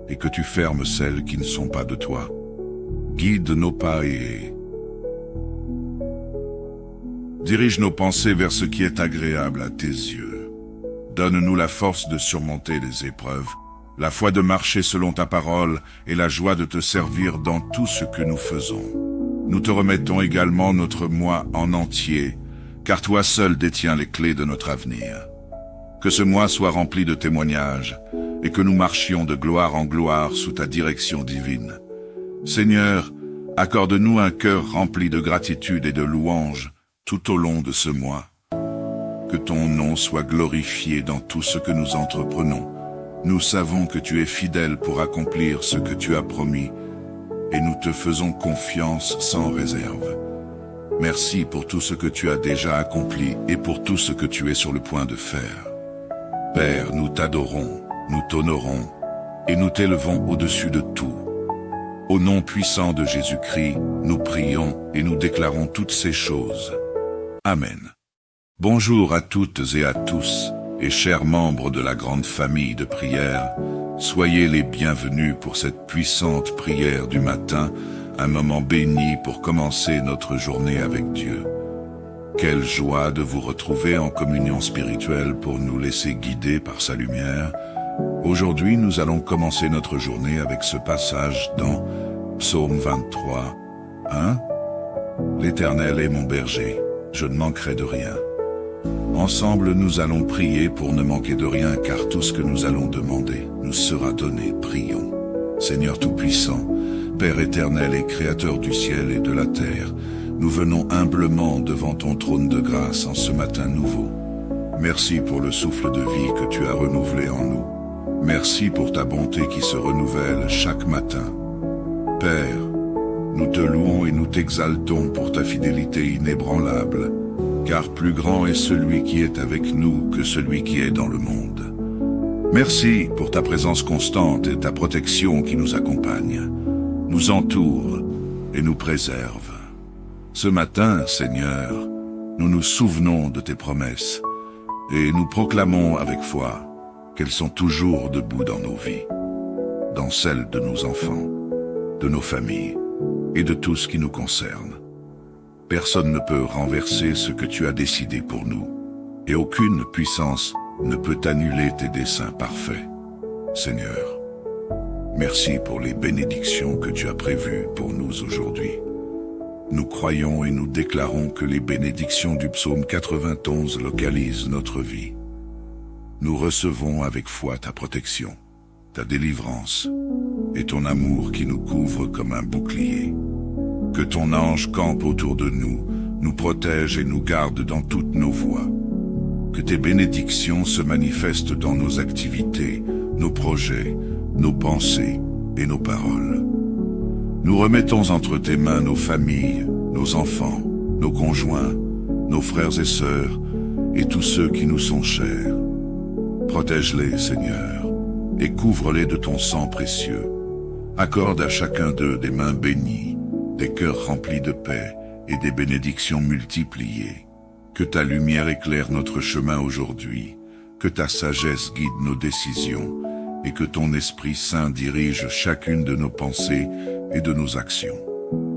et que tu fermes celles qui ne sont pas de toi. Guide nos pas et dirige nos pensées vers ce qui est agréable à tes yeux. Donne-nous la force de surmonter les épreuves, la foi de marcher selon ta parole et la joie de te servir dans tout ce que nous faisons. Nous te remettons également notre mois en entier, car toi seul détiens les clés de notre avenir. Que ce mois soit rempli de témoignages et que nous marchions de gloire en gloire sous ta direction divine. Seigneur, accorde-nous un cœur rempli de gratitude et de louange tout au long de ce mois. Que ton nom soit glorifié dans tout ce que nous entreprenons. Nous savons que tu es fidèle pour accomplir ce que tu as promis et nous te faisons confiance sans réserve. Merci pour tout ce que tu as déjà accompli et pour tout ce que tu es sur le point de faire. Père, nous t'adorons, nous t'honorons et nous t'élevons au-dessus de tout. Au nom puissant de Jésus-Christ, nous prions et nous déclarons toutes ces choses. Amen. Bonjour à toutes et à tous, et chers membres de la grande famille de prière, soyez les bienvenus pour cette puissante prière du matin, un moment béni pour commencer notre journée avec Dieu. Quelle joie de vous retrouver en communion spirituelle pour nous laisser guider par sa lumière. Aujourd'hui, nous allons commencer notre journée avec ce passage dans Psaume 23, 1. L'Éternel est mon berger, je ne manquerai de rien. Ensemble, nous allons prier pour ne manquer de rien, car tout ce que nous allons demander nous sera donné. Prions. Seigneur Tout-Puissant, Père éternel et Créateur du ciel et de la terre, nous venons humblement devant ton trône de grâce en ce matin nouveau. Merci pour le souffle de vie que tu as renouvelé en nous. Merci pour ta bonté qui se renouvelle chaque matin. Père, nous te louons et nous t'exaltons pour ta fidélité inébranlable, car plus grand est celui qui est avec nous que celui qui est dans le monde. Merci pour ta présence constante et ta protection qui nous accompagne, nous entoure et nous préserve. Ce matin, Seigneur, nous nous souvenons de tes promesses et nous proclamons avec foi qu'elles sont toujours debout dans nos vies, dans celles de nos enfants, de nos familles et de tout ce qui nous concerne. Personne ne peut renverser ce que tu as décidé pour nous, et aucune puissance ne peut annuler tes desseins parfaits. Seigneur, merci pour les bénédictions que tu as prévues pour nous aujourd'hui. Nous croyons et nous déclarons que les bénédictions du psaume 91 localisent notre vie. Nous recevons avec foi ta protection, ta délivrance et ton amour qui nous couvre comme un bouclier. Que ton ange campe autour de nous, nous protège et nous garde dans toutes nos voies. Que tes bénédictions se manifestent dans nos activités, nos projets, nos pensées et nos paroles. Nous remettons entre tes mains nos familles, nos enfants, nos conjoints, nos frères et sœurs, et tous ceux qui nous sont chers. Protège-les, Seigneur, et couvre-les de ton sang précieux. Accorde à chacun d'eux des mains bénies, des cœurs remplis de paix et des bénédictions multipliées. Que ta lumière éclaire notre chemin aujourd'hui, que ta sagesse guide nos décisions, et que ton Esprit Saint dirige chacune de nos pensées et de nos actions.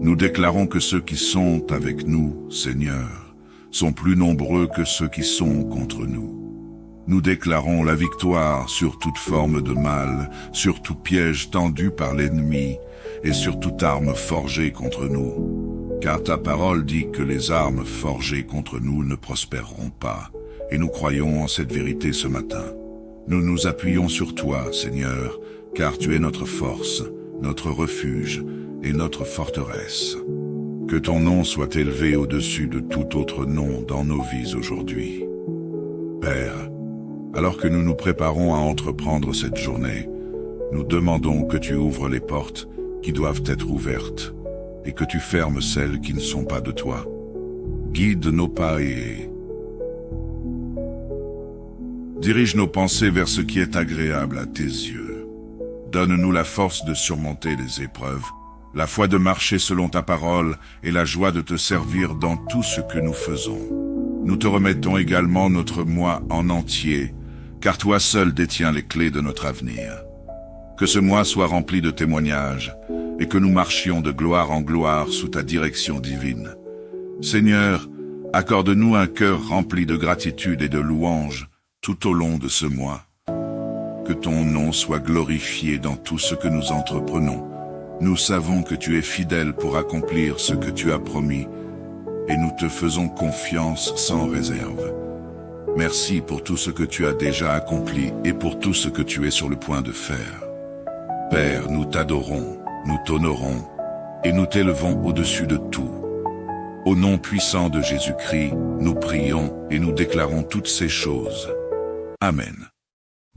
Nous déclarons que ceux qui sont avec nous, Seigneur, sont plus nombreux que ceux qui sont contre nous. Nous déclarons la victoire sur toute forme de mal, sur tout piège tendu par l'ennemi et sur toute arme forgée contre nous. car ta parole dit que les armes forgées contre nous ne prospéreront pas, et nous croyons en cette vérité ce matin. Nous nous appuyons sur toi, Seigneur, car tu es notre force, notre refuge et notre forteresse. Que ton nom soit élevé au-dessus de tout autre nom dans nos vies aujourd'hui. Père, alors que nous nous préparons à entreprendre cette journée, nous demandons que tu ouvres les portes qui doivent être ouvertes et que tu fermes celles qui ne sont pas de toi. Guide nos pas et dirige nos pensées vers ce qui est agréable à tes yeux. Donne-nous la force de surmonter les épreuves, la foi de marcher selon ta parole et la joie de te servir dans tout ce que nous faisons. Nous te remettons également notre moi en entier, car toi seul détiens les clés de notre avenir. Que ce mois soit rempli de témoignages et que nous marchions de gloire en gloire sous ta direction divine. Seigneur, accorde-nous un cœur rempli de gratitude et de louange tout au long de ce mois. Que ton nom soit glorifié dans tout ce que nous entreprenons. Nous savons que tu es fidèle pour accomplir ce que tu as promis, et nous te faisons confiance sans réserve. Merci pour tout ce que tu as déjà accompli et pour tout ce que tu es sur le point de faire. Père, nous t'adorons, nous t'honorons, et nous t'élevons au-dessus de tout. Au nom puissant de Jésus-Christ, nous prions et nous déclarons toutes ces choses. Amen.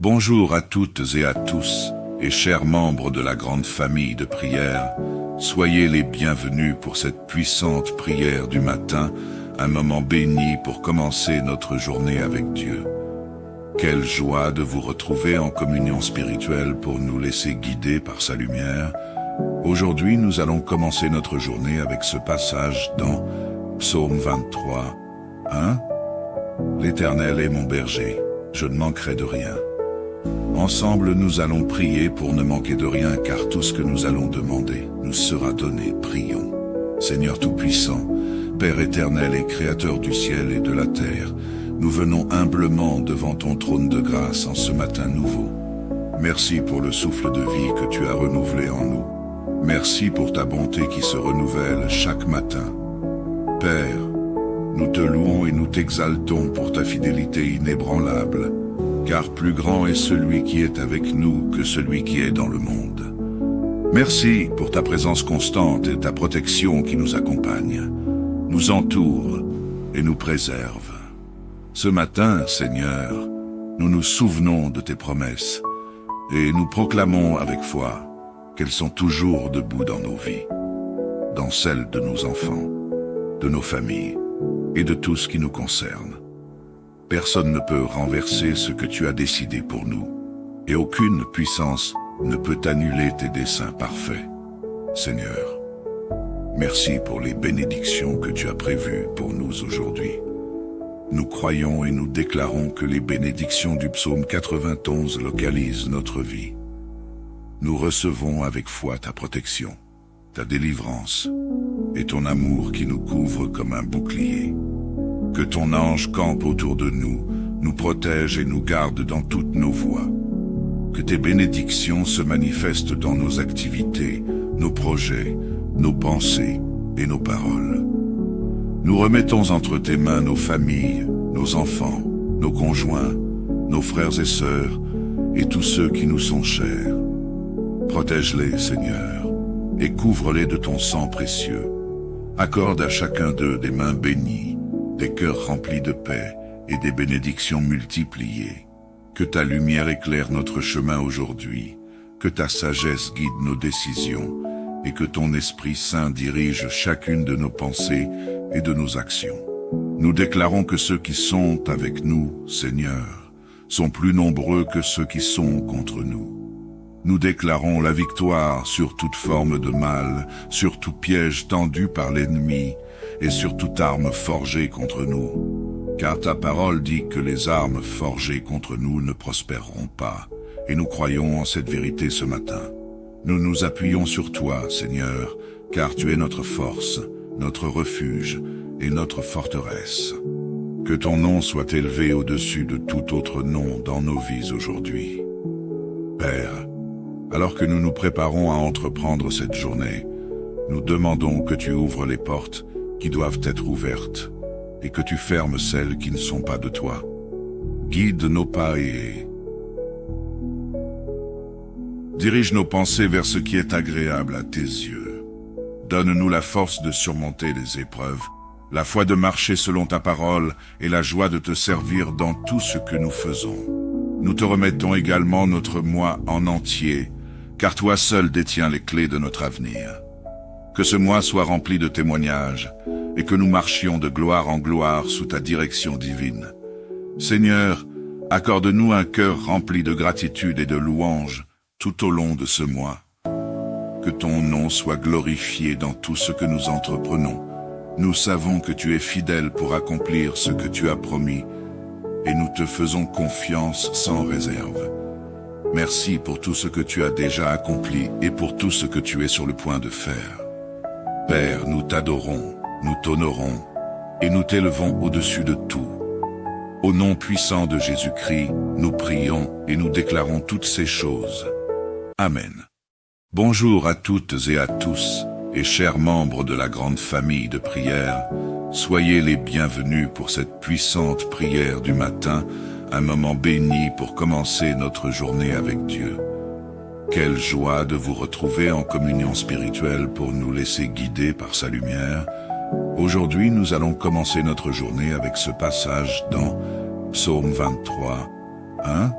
Bonjour à toutes et à tous, et chers membres de la grande famille de prière, soyez les bienvenus pour cette puissante prière du matin, un moment béni pour commencer notre journée avec Dieu. Quelle joie de vous retrouver en communion spirituelle pour nous laisser guider par sa lumière. Aujourd'hui, nous allons commencer notre journée avec ce passage dans Psaume 23, 1. L'Éternel est mon berger, je ne manquerai de rien. Ensemble, nous allons prier pour ne manquer de rien, car tout ce que nous allons demander nous sera donné. Prions. Seigneur Tout-Puissant, Père éternel et Créateur du ciel et de la terre, nous venons humblement devant ton trône de grâce en ce matin nouveau. Merci pour le souffle de vie que tu as renouvelé en nous. Merci pour ta bonté qui se renouvelle chaque matin. Père, nous te louons et nous t'exaltons pour ta fidélité inébranlable, car plus grand est celui qui est avec nous que celui qui est dans le monde. Merci pour ta présence constante et ta protection qui nous accompagne, nous entoure et nous préserve. Ce matin, Seigneur, nous nous souvenons de tes promesses et nous proclamons avec foi qu'elles sont toujours debout dans nos vies, dans celles de nos enfants, de nos familles et de tout ce qui nous concerne. Personne ne peut renverser ce que tu as décidé pour nous, et aucune puissance ne peut annuler tes desseins parfaits. Seigneur, merci pour les bénédictions que tu as prévues pour nous aujourd'hui. Nous croyons et nous déclarons que les bénédictions du psaume 91 localisent notre vie. Nous recevons avec foi ta protection, ta délivrance et ton amour qui nous couvre comme un bouclier. Que ton ange campe autour de nous, nous protège et nous garde dans toutes nos voies. Que tes bénédictions se manifestent dans nos activités, nos projets, nos pensées et nos paroles. Nous remettons entre tes mains nos familles, nos enfants, nos conjoints, nos frères et sœurs et tous ceux qui nous sont chers. Protège-les, Seigneur, et couvre-les de ton sang précieux. Accorde à chacun d'eux des mains bénies, des cœurs remplis de paix et des bénédictions multipliées. Que ta lumière éclaire notre chemin aujourd'hui, que ta sagesse guide nos décisions et que ton Esprit Saint dirige chacune de nos pensées et de nos actions. Nous déclarons que ceux qui sont avec nous, Seigneur, sont plus nombreux que ceux qui sont contre nous. Nous déclarons la victoire sur toute forme de mal, sur tout piège tendu par l'ennemi et sur toute arme forgée contre nous. Car ta parole dit que les armes forgées contre nous ne prospéreront pas, et nous croyons en cette vérité ce matin. Nous nous appuyons sur toi, Seigneur, car tu es notre force, notre refuge et notre forteresse. Que ton nom soit élevé au-dessus de tout autre nom dans nos vies aujourd'hui. Père, alors que nous nous préparons à entreprendre cette journée, Nous demandons que tu ouvres les portes qui doivent être ouvertes et que tu fermes celles qui ne sont pas de toi. Guide nos pas et dirige nos pensées vers ce qui est agréable à tes yeux. Donne-nous la force de surmonter les épreuves, la foi de marcher selon ta parole et la joie de te servir dans tout ce que nous faisons. Nous te remettons également notre mois en entier, car toi seul détiens les clés de notre avenir. Que ce mois soit rempli de témoignages et que nous marchions de gloire en gloire sous ta direction divine. Seigneur, accorde-nous un cœur rempli de gratitude et de louange tout au long de ce mois. Que ton nom soit glorifié dans tout ce que nous entreprenons. Nous savons que tu es fidèle pour accomplir ce que tu as promis, et nous te faisons confiance sans réserve. Merci pour tout ce que tu as déjà accompli et pour tout ce que tu es sur le point de faire. Père, nous t'adorons, nous t'honorons, et nous t'élevons au-dessus de tout. Au nom puissant de Jésus-Christ, nous prions et nous déclarons toutes ces choses. Amen. Bonjour à toutes et à tous, et chers membres de la grande famille de prière, soyez les bienvenus pour cette puissante prière du matin, un moment béni pour commencer notre journée avec Dieu. Quelle joie de vous retrouver en communion spirituelle pour nous laisser guider par sa lumière. Aujourd'hui, nous allons commencer notre journée avec ce passage dans Psaume 23, 1.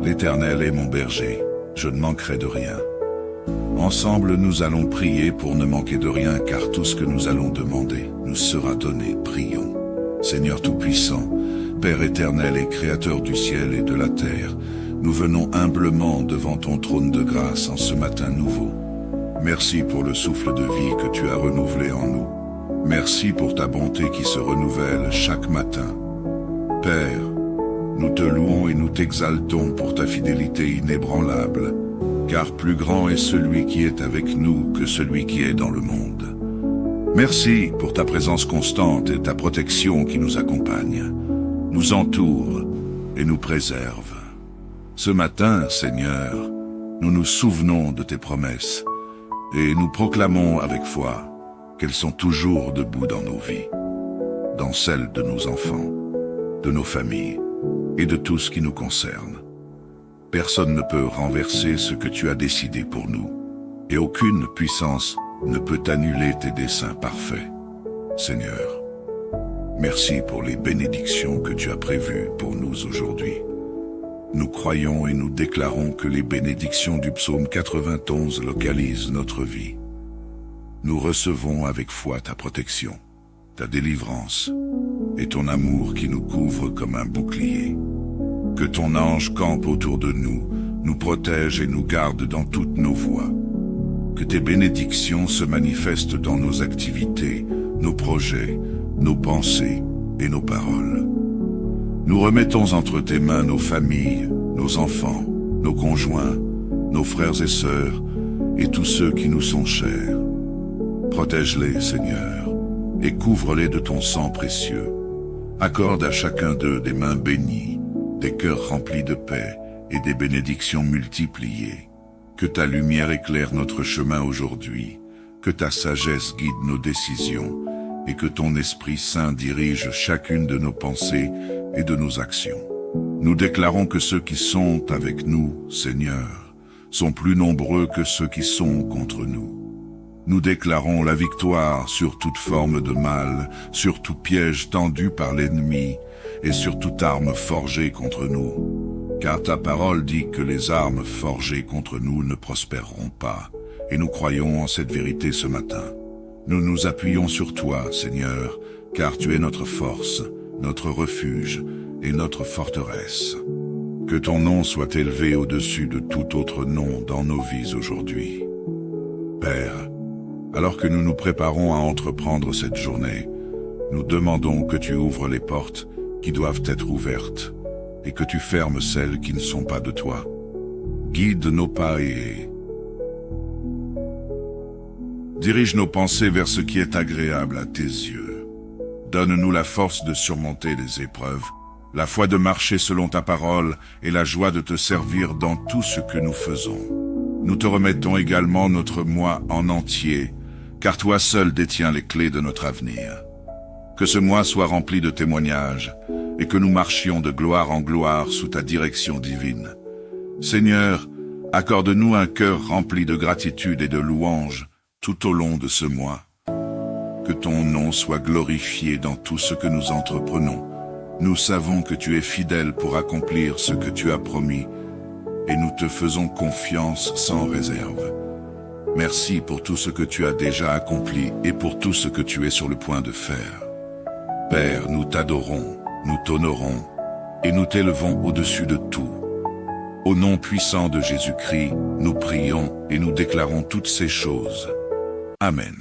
L'Éternel est mon berger, je ne manquerai de rien. Ensemble, nous allons prier pour ne manquer de rien, car tout ce que nous allons demander nous sera donné. Prions. Seigneur Tout-Puissant, Père éternel et Créateur du ciel et de la terre, nous venons humblement devant ton trône de grâce en ce matin nouveau. Merci pour le souffle de vie que tu as renouvelé en nous. Merci pour ta bonté qui se renouvelle chaque matin. Père, nous te louons et nous t'exaltons pour ta fidélité inébranlable, car plus grand est celui qui est avec nous que celui qui est dans le monde. Merci pour ta présence constante et ta protection qui nous accompagne, nous entoure et nous préserve. Ce matin, Seigneur, nous nous souvenons de tes promesses et nous proclamons avec foi qu'elles sont toujours debout dans nos vies, dans celles de nos enfants, de nos familles et de tout ce qui nous concerne. Personne ne peut renverser ce que tu as décidé pour nous, et aucune puissance ne peut annuler tes desseins parfaits. Seigneur, merci pour les bénédictions que tu as prévues pour nous aujourd'hui. Nous croyons et nous déclarons que les bénédictions du psaume 91 localisent notre vie. Nous recevons avec foi ta protection, ta délivrance et ton amour qui nous couvre comme un bouclier. Que ton ange campe autour de nous, nous protège et nous garde dans toutes nos voies. Que tes bénédictions se manifestent dans nos activités, nos projets, nos pensées et nos paroles. Nous remettons entre tes mains nos familles, nos enfants, nos conjoints, nos frères et sœurs et tous ceux qui nous sont chers. Protège-les, Seigneur, et couvre-les de ton sang précieux. Accorde à chacun d'eux des mains bénies, des cœurs remplis de paix et des bénédictions multipliées. Que ta lumière éclaire notre chemin aujourd'hui, que ta sagesse guide nos décisions et que ton Esprit Saint dirige chacune de nos pensées et de nos actions. Nous déclarons que ceux qui sont avec nous, Seigneur, sont plus nombreux que ceux qui sont contre nous. Nous déclarons la victoire sur toute forme de mal, sur tout piège tendu par l'ennemi et sur toute arme forgée contre nous. Car ta parole dit que les armes forgées contre nous ne prospéreront pas, et nous croyons en cette vérité ce matin. Nous nous appuyons sur toi, Seigneur, car tu es notre force, notre refuge et notre forteresse. Que ton nom soit élevé au-dessus de tout autre nom dans nos vies aujourd'hui. Père, alors que nous nous préparons à entreprendre cette journée, nous demandons que tu ouvres les portes qui doivent être ouvertes et que tu fermes celles qui ne sont pas de toi. Guide nos pas et dirige nos pensées vers ce qui est agréable à tes yeux. Donne-nous la force de surmonter les épreuves, la foi de marcher selon ta parole et la joie de te servir dans tout ce que nous faisons. Nous te remettons également notre mois en entier, car toi seul détiens les clés de notre avenir. Que ce mois soit rempli de témoignages, et que nous marchions de gloire en gloire sous ta direction divine. Seigneur, accorde-nous un cœur rempli de gratitude et de louange tout au long de ce mois. Que ton nom soit glorifié dans tout ce que nous entreprenons. Nous savons que tu es fidèle pour accomplir ce que tu as promis, et nous te faisons confiance sans réserve. Merci pour tout ce que tu as déjà accompli et pour tout ce que tu es sur le point de faire. Père, nous t'adorons, nous t'honorons, et nous t'élevons au-dessus de tout. Au nom puissant de Jésus-Christ, nous prions et nous déclarons toutes ces choses. Amen.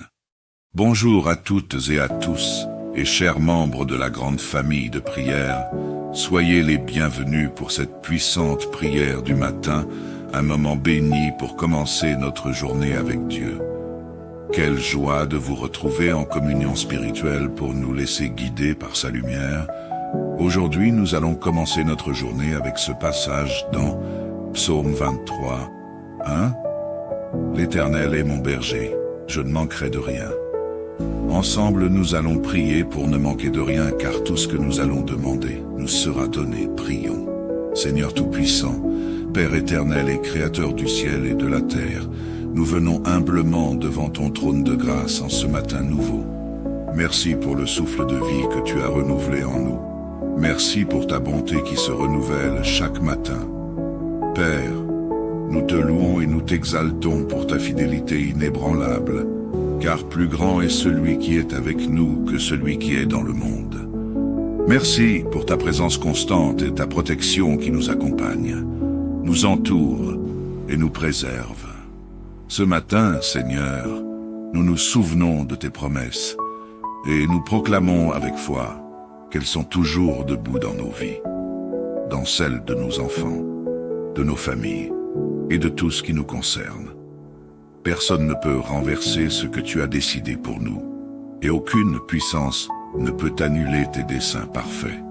Bonjour à toutes et à tous, et chers membres de la grande famille de prière, soyez les bienvenus pour cette puissante prière du matin, un moment béni pour commencer notre journée avec Dieu. Quelle joie de vous retrouver en communion spirituelle pour nous laisser guider par sa lumière. Aujourd'hui, nous allons commencer notre journée avec ce passage dans Psaume 23, 1. L'Éternel est mon berger, je ne manquerai de rien. Ensemble, nous allons prier pour ne manquer de rien, car tout ce que nous allons demander nous sera donné. Prions. Seigneur Tout-Puissant, Père éternel et Créateur du ciel et de la terre, nous venons humblement devant ton trône de grâce en ce matin nouveau. Merci pour le souffle de vie que tu as renouvelé en nous. Merci pour ta bonté qui se renouvelle chaque matin. Père, nous te louons et nous t'exaltons pour ta fidélité inébranlable, car plus grand est celui qui est avec nous que celui qui est dans le monde. Merci pour ta présence constante et ta protection qui nous accompagne, nous entoure et nous préserve. Ce matin, Seigneur, nous nous souvenons de tes promesses et nous proclamons avec foi qu'elles sont toujours debout dans nos vies, dans celles de nos enfants, de nos familles et de tout ce qui nous concerne. Personne ne peut renverser ce que tu as décidé pour nous, et aucune puissance ne peut annuler tes desseins parfaits.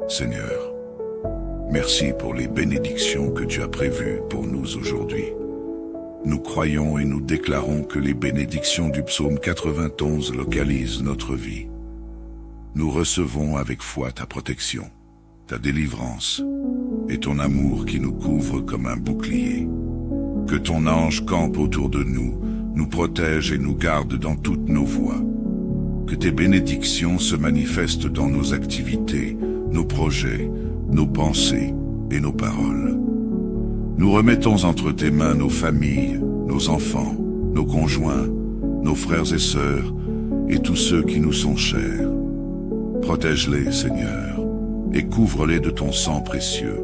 Seigneur, merci pour les bénédictions que tu as prévues pour nous aujourd'hui. Nous croyons et nous déclarons que les bénédictions du psaume 91 localisent notre vie. Nous recevons avec foi ta protection, ta délivrance et ton amour qui nous couvre comme un bouclier. Que ton ange campe autour de nous, nous protège et nous garde dans toutes nos voies. Que tes bénédictions se manifestent dans nos activités, nos projets, nos pensées et nos paroles. Nous remettons entre tes mains nos familles, nos enfants, nos conjoints, nos frères et sœurs, et tous ceux qui nous sont chers. Protège-les, Seigneur, et couvre-les de ton sang précieux.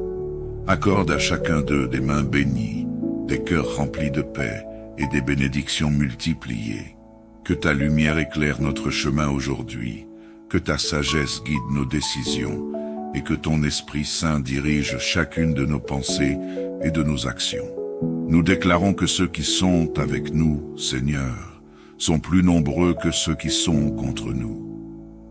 Accorde à chacun d'eux des mains bénies, des cœurs remplis de paix et des bénédictions multipliées. Que ta lumière éclaire notre chemin aujourd'hui, que ta sagesse guide nos décisions, et que ton Esprit Saint dirige chacune de nos pensées et de nos actions. Nous déclarons que ceux qui sont avec nous, Seigneur, sont plus nombreux que ceux qui sont contre nous.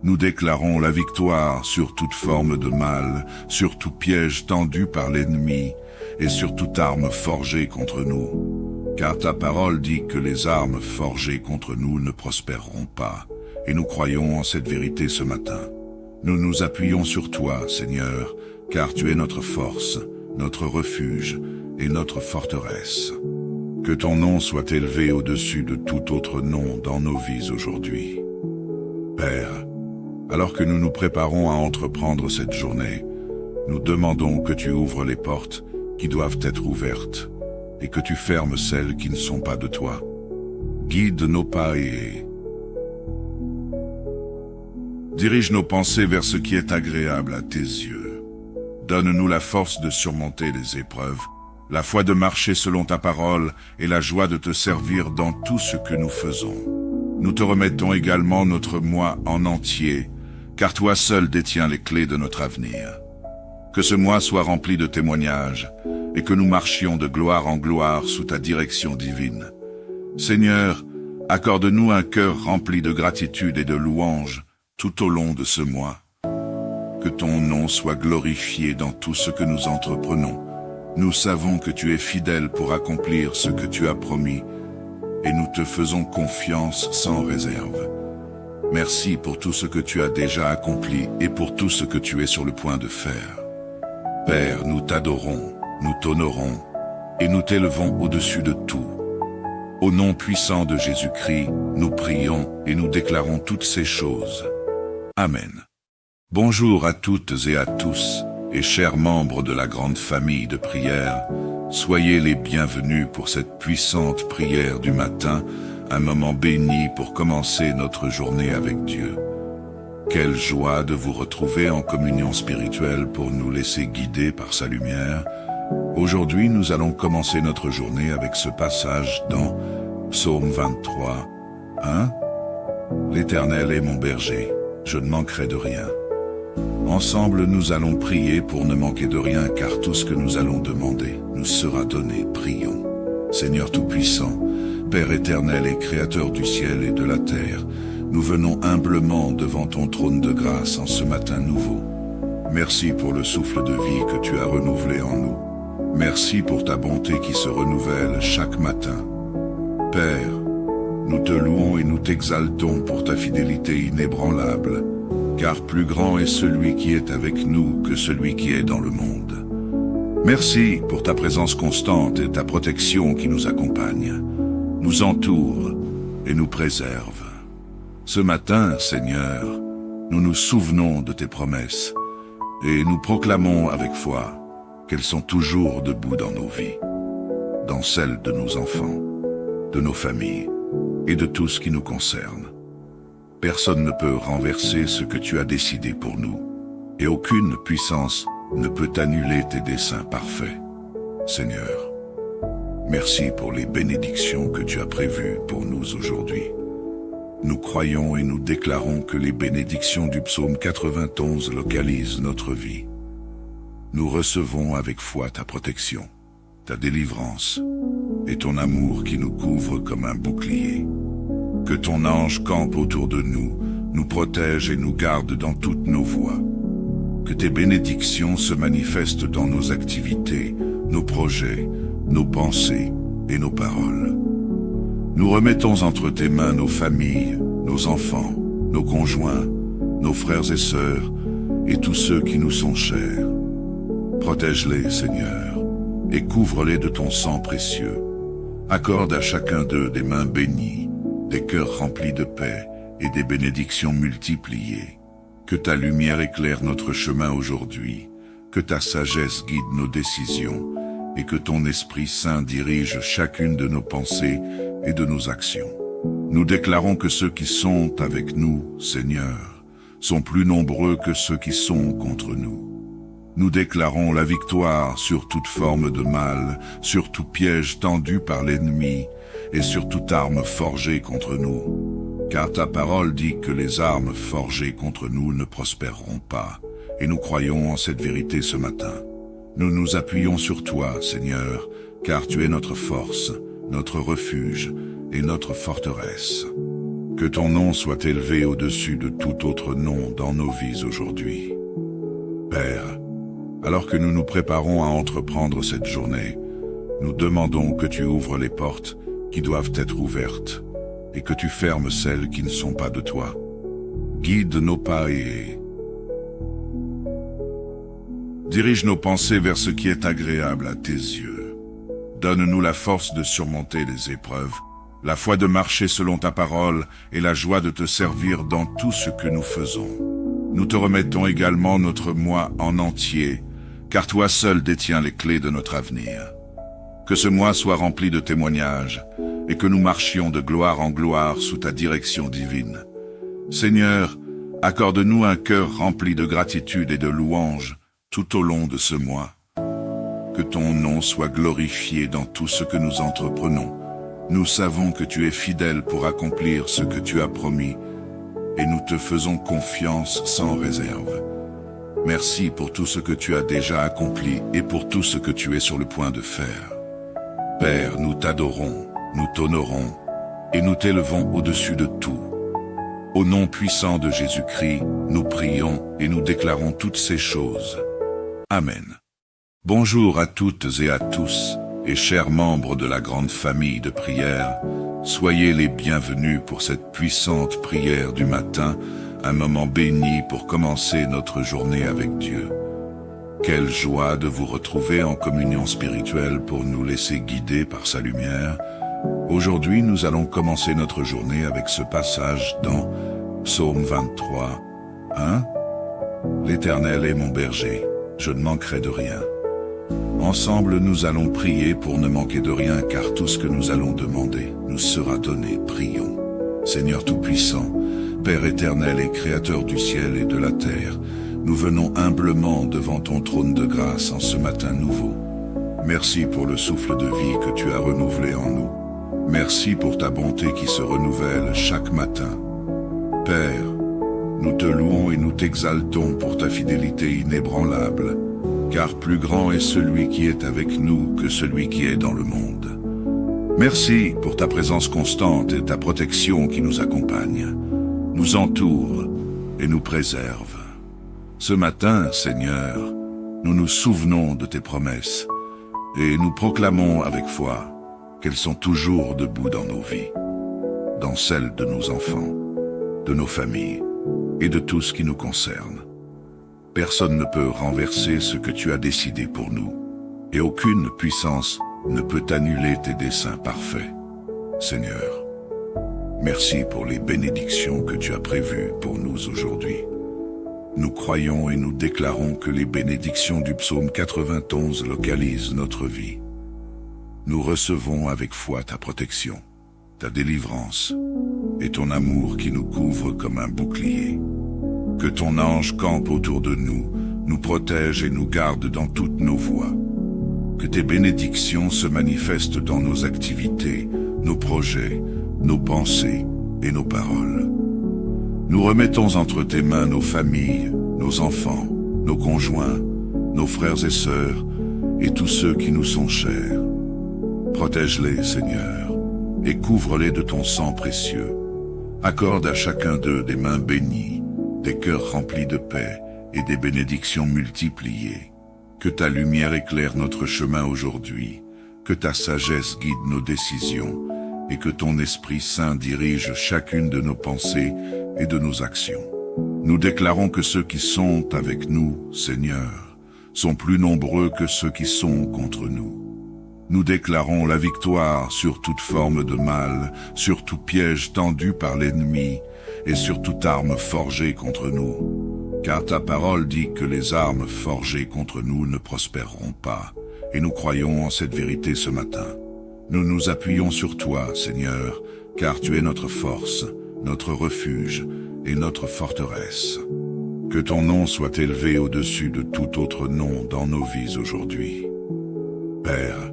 Nous déclarons la victoire sur toute forme de mal, sur tout piège tendu par l'ennemi et sur toute arme forgée contre nous. Car ta parole dit que les armes forgées contre nous ne prospéreront pas, et nous croyons en cette vérité ce matin. Nous nous appuyons sur toi, Seigneur, car tu es notre force, notre refuge et notre forteresse. Que ton nom soit élevé au-dessus de tout autre nom dans nos vies aujourd'hui. Père, alors que nous nous préparons à entreprendre cette journée, nous demandons que tu ouvres les portes qui doivent être ouvertes et que tu fermes celles qui ne sont pas de toi. Guide nos pas et dirige nos pensées vers ce qui est agréable à tes yeux. Donne-nous la force de surmonter les épreuves, la foi de marcher selon ta parole et la joie de te servir dans tout ce que nous faisons. Nous te remettons également notre mois en entier, car toi seul détiens les clés de notre avenir. Que ce mois soit rempli de témoignages et que nous marchions de gloire en gloire sous ta direction divine. Seigneur, accorde-nous un cœur rempli de gratitude et de louange tout au long de ce mois. Que ton nom soit glorifié dans tout ce que nous entreprenons. Nous savons que tu es fidèle pour accomplir ce que tu as promis, et nous te faisons confiance sans réserve. Merci pour tout ce que tu as déjà accompli et pour tout ce que tu es sur le point de faire. Père, nous t'adorons, nous t'honorons et nous t'élevons au-dessus de tout. Au nom puissant de Jésus-Christ, nous prions et nous déclarons toutes ces choses. Amen. Bonjour à toutes et à tous, et chers membres de la grande famille de prière, soyez les bienvenus pour cette puissante prière du matin, un moment béni pour commencer notre journée avec Dieu. Quelle joie de vous retrouver en communion spirituelle pour nous laisser guider par sa lumière. Aujourd'hui, nous allons commencer notre journée avec ce passage dans Psaume 23, 1. L'Éternel est mon berger, je ne manquerai de rien. Ensemble, nous allons prier pour ne manquer de rien, car tout ce que nous allons demander nous sera donné. Prions. Seigneur Tout-Puissant, Père éternel et Créateur du ciel et de la terre, nous venons humblement devant ton trône de grâce en ce matin nouveau. Merci pour le souffle de vie que tu as renouvelé en nous. Merci pour ta bonté qui se renouvelle chaque matin. Père, nous te louons et nous t'exaltons pour ta fidélité inébranlable, car plus grand est celui qui est avec nous que celui qui est dans le monde. Merci pour ta présence constante et ta protection qui nous accompagne, nous entoure et nous préserve. Ce matin, Seigneur, nous nous souvenons de tes promesses et nous proclamons avec foi qu'elles sont toujours debout dans nos vies, dans celles de nos enfants, de nos familles et de tout ce qui nous concerne. Personne ne peut renverser ce que tu as décidé pour nous, et aucune puissance ne peut annuler tes desseins parfaits. Seigneur, merci pour les bénédictions que tu as prévues pour nous aujourd'hui. Nous croyons et nous déclarons que les bénédictions du psaume 91 localisent notre vie. Nous recevons avec foi ta protection, ta délivrance et ton amour qui nous couvre comme un bouclier. Que ton ange campe autour de nous, nous protège et nous garde dans toutes nos voies. Que tes bénédictions se manifestent dans nos activités, nos projets, nos pensées et nos paroles. Nous remettons entre tes mains nos familles, nos enfants, nos conjoints, nos frères et sœurs et tous ceux qui nous sont chers. Protège-les, Seigneur, et couvre-les de ton sang précieux. Accorde à chacun d'eux des mains bénies, des cœurs remplis de paix et des bénédictions multipliées. Que ta lumière éclaire notre chemin aujourd'hui, que ta sagesse guide nos décisions et que ton Esprit Saint dirige chacune de nos pensées et de nos actions. Nous déclarons que ceux qui sont avec nous, Seigneur, sont plus nombreux que ceux qui sont contre nous. Nous déclarons la victoire sur toute forme de mal, sur tout piège tendu par l'ennemi et sur toute arme forgée contre nous. Car ta parole dit que les armes forgées contre nous ne prospéreront pas, et nous croyons en cette vérité ce matin. Nous nous appuyons sur toi, Seigneur, car tu es notre force, notre refuge et notre forteresse. Que ton nom soit élevé au-dessus de tout autre nom dans nos vies aujourd'hui. Père, alors que nous nous préparons à entreprendre cette journée, nous demandons que tu ouvres les portes qui doivent être ouvertes et que tu fermes celles qui ne sont pas de toi. Guide nos pas et dirige nos pensées vers ce qui est agréable à tes yeux. Donne-nous la force de surmonter les épreuves, la foi de marcher selon ta parole et la joie de te servir dans tout ce que nous faisons. Nous te remettons également notre moi en entier, car toi seul détiens les clés de notre avenir. Que ce mois soit rempli de témoignages, et que nous marchions de gloire en gloire sous ta direction divine. Seigneur, accorde-nous un cœur rempli de gratitude et de louange tout au long de ce mois. Que ton nom soit glorifié dans tout ce que nous entreprenons. Nous savons que tu es fidèle pour accomplir ce que tu as promis, et nous te faisons confiance sans réserve. Merci pour tout ce que tu as déjà accompli et pour tout ce que tu es sur le point de faire. Père, nous t'adorons, nous t'honorons et nous t'élevons au-dessus de tout. Au nom puissant de Jésus-Christ, nous prions et nous déclarons toutes ces choses. Amen. Bonjour à toutes et à tous, et chers membres de la grande famille de prière, soyez les bienvenus pour cette puissante prière du matin, un moment béni pour commencer notre journée avec Dieu. Quelle joie de vous retrouver en communion spirituelle pour nous laisser guider par sa lumière. Aujourd'hui, nous allons commencer notre journée avec ce passage dans Psaume 23, 1. L'Éternel est mon berger, je ne manquerai de rien. Ensemble, nous allons prier pour ne manquer de rien, car tout ce que nous allons demander nous sera donné. Prions. Seigneur Tout-Puissant, Père éternel et Créateur du ciel et de la terre, nous venons humblement devant ton trône de grâce en ce matin nouveau. Merci pour le souffle de vie que tu as renouvelé en nous. Merci pour ta bonté qui se renouvelle chaque matin. Père, nous te louons et nous t'exaltons pour ta fidélité inébranlable, car plus grand est celui qui est avec nous que celui qui est dans le monde. Merci pour ta présence constante et ta protection qui nous accompagne, nous entoure et nous préserve. Ce matin, Seigneur, nous nous souvenons de tes promesses et nous proclamons avec foi qu'elles sont toujours debout dans nos vies, dans celles de nos enfants, de nos familles et de tout ce qui nous concerne. Personne ne peut renverser ce que tu as décidé pour nous, et aucune puissance ne peut annuler tes desseins parfaits. Seigneur, merci pour les bénédictions que tu as prévues pour nous aujourd'hui. Nous croyons et nous déclarons que les bénédictions du psaume 91 localisent notre vie. Nous recevons avec foi ta protection, ta délivrance et ton amour qui nous couvre comme un bouclier. Que ton ange campe autour de nous, nous protège et nous garde dans toutes nos voies. Que tes bénédictions se manifestent dans nos activités, nos projets, nos pensées et nos paroles. Nous remettons entre tes mains nos familles, nos enfants, nos conjoints, nos frères et sœurs et tous ceux qui nous sont chers. Protège-les, Seigneur, et couvre-les de ton sang précieux. Accorde à chacun d'eux des mains bénies, des cœurs remplis de paix et des bénédictions multipliées. Que ta lumière éclaire notre chemin aujourd'hui, que ta sagesse guide nos décisions et que ton Esprit Saint dirige chacune de nos pensées et de nos actions. Nous déclarons que ceux qui sont avec nous, Seigneur, sont plus nombreux que ceux qui sont contre nous. Nous déclarons la victoire sur toute forme de mal, sur tout piège tendu par l'ennemi et sur toute arme forgée contre nous. Car ta parole dit que les armes forgées contre nous ne prospéreront pas, et nous croyons en cette vérité ce matin. Nous nous appuyons sur toi, Seigneur, car tu es notre force, notre refuge et notre forteresse. Que ton nom soit élevé au-dessus de tout autre nom dans nos vies aujourd'hui. Père,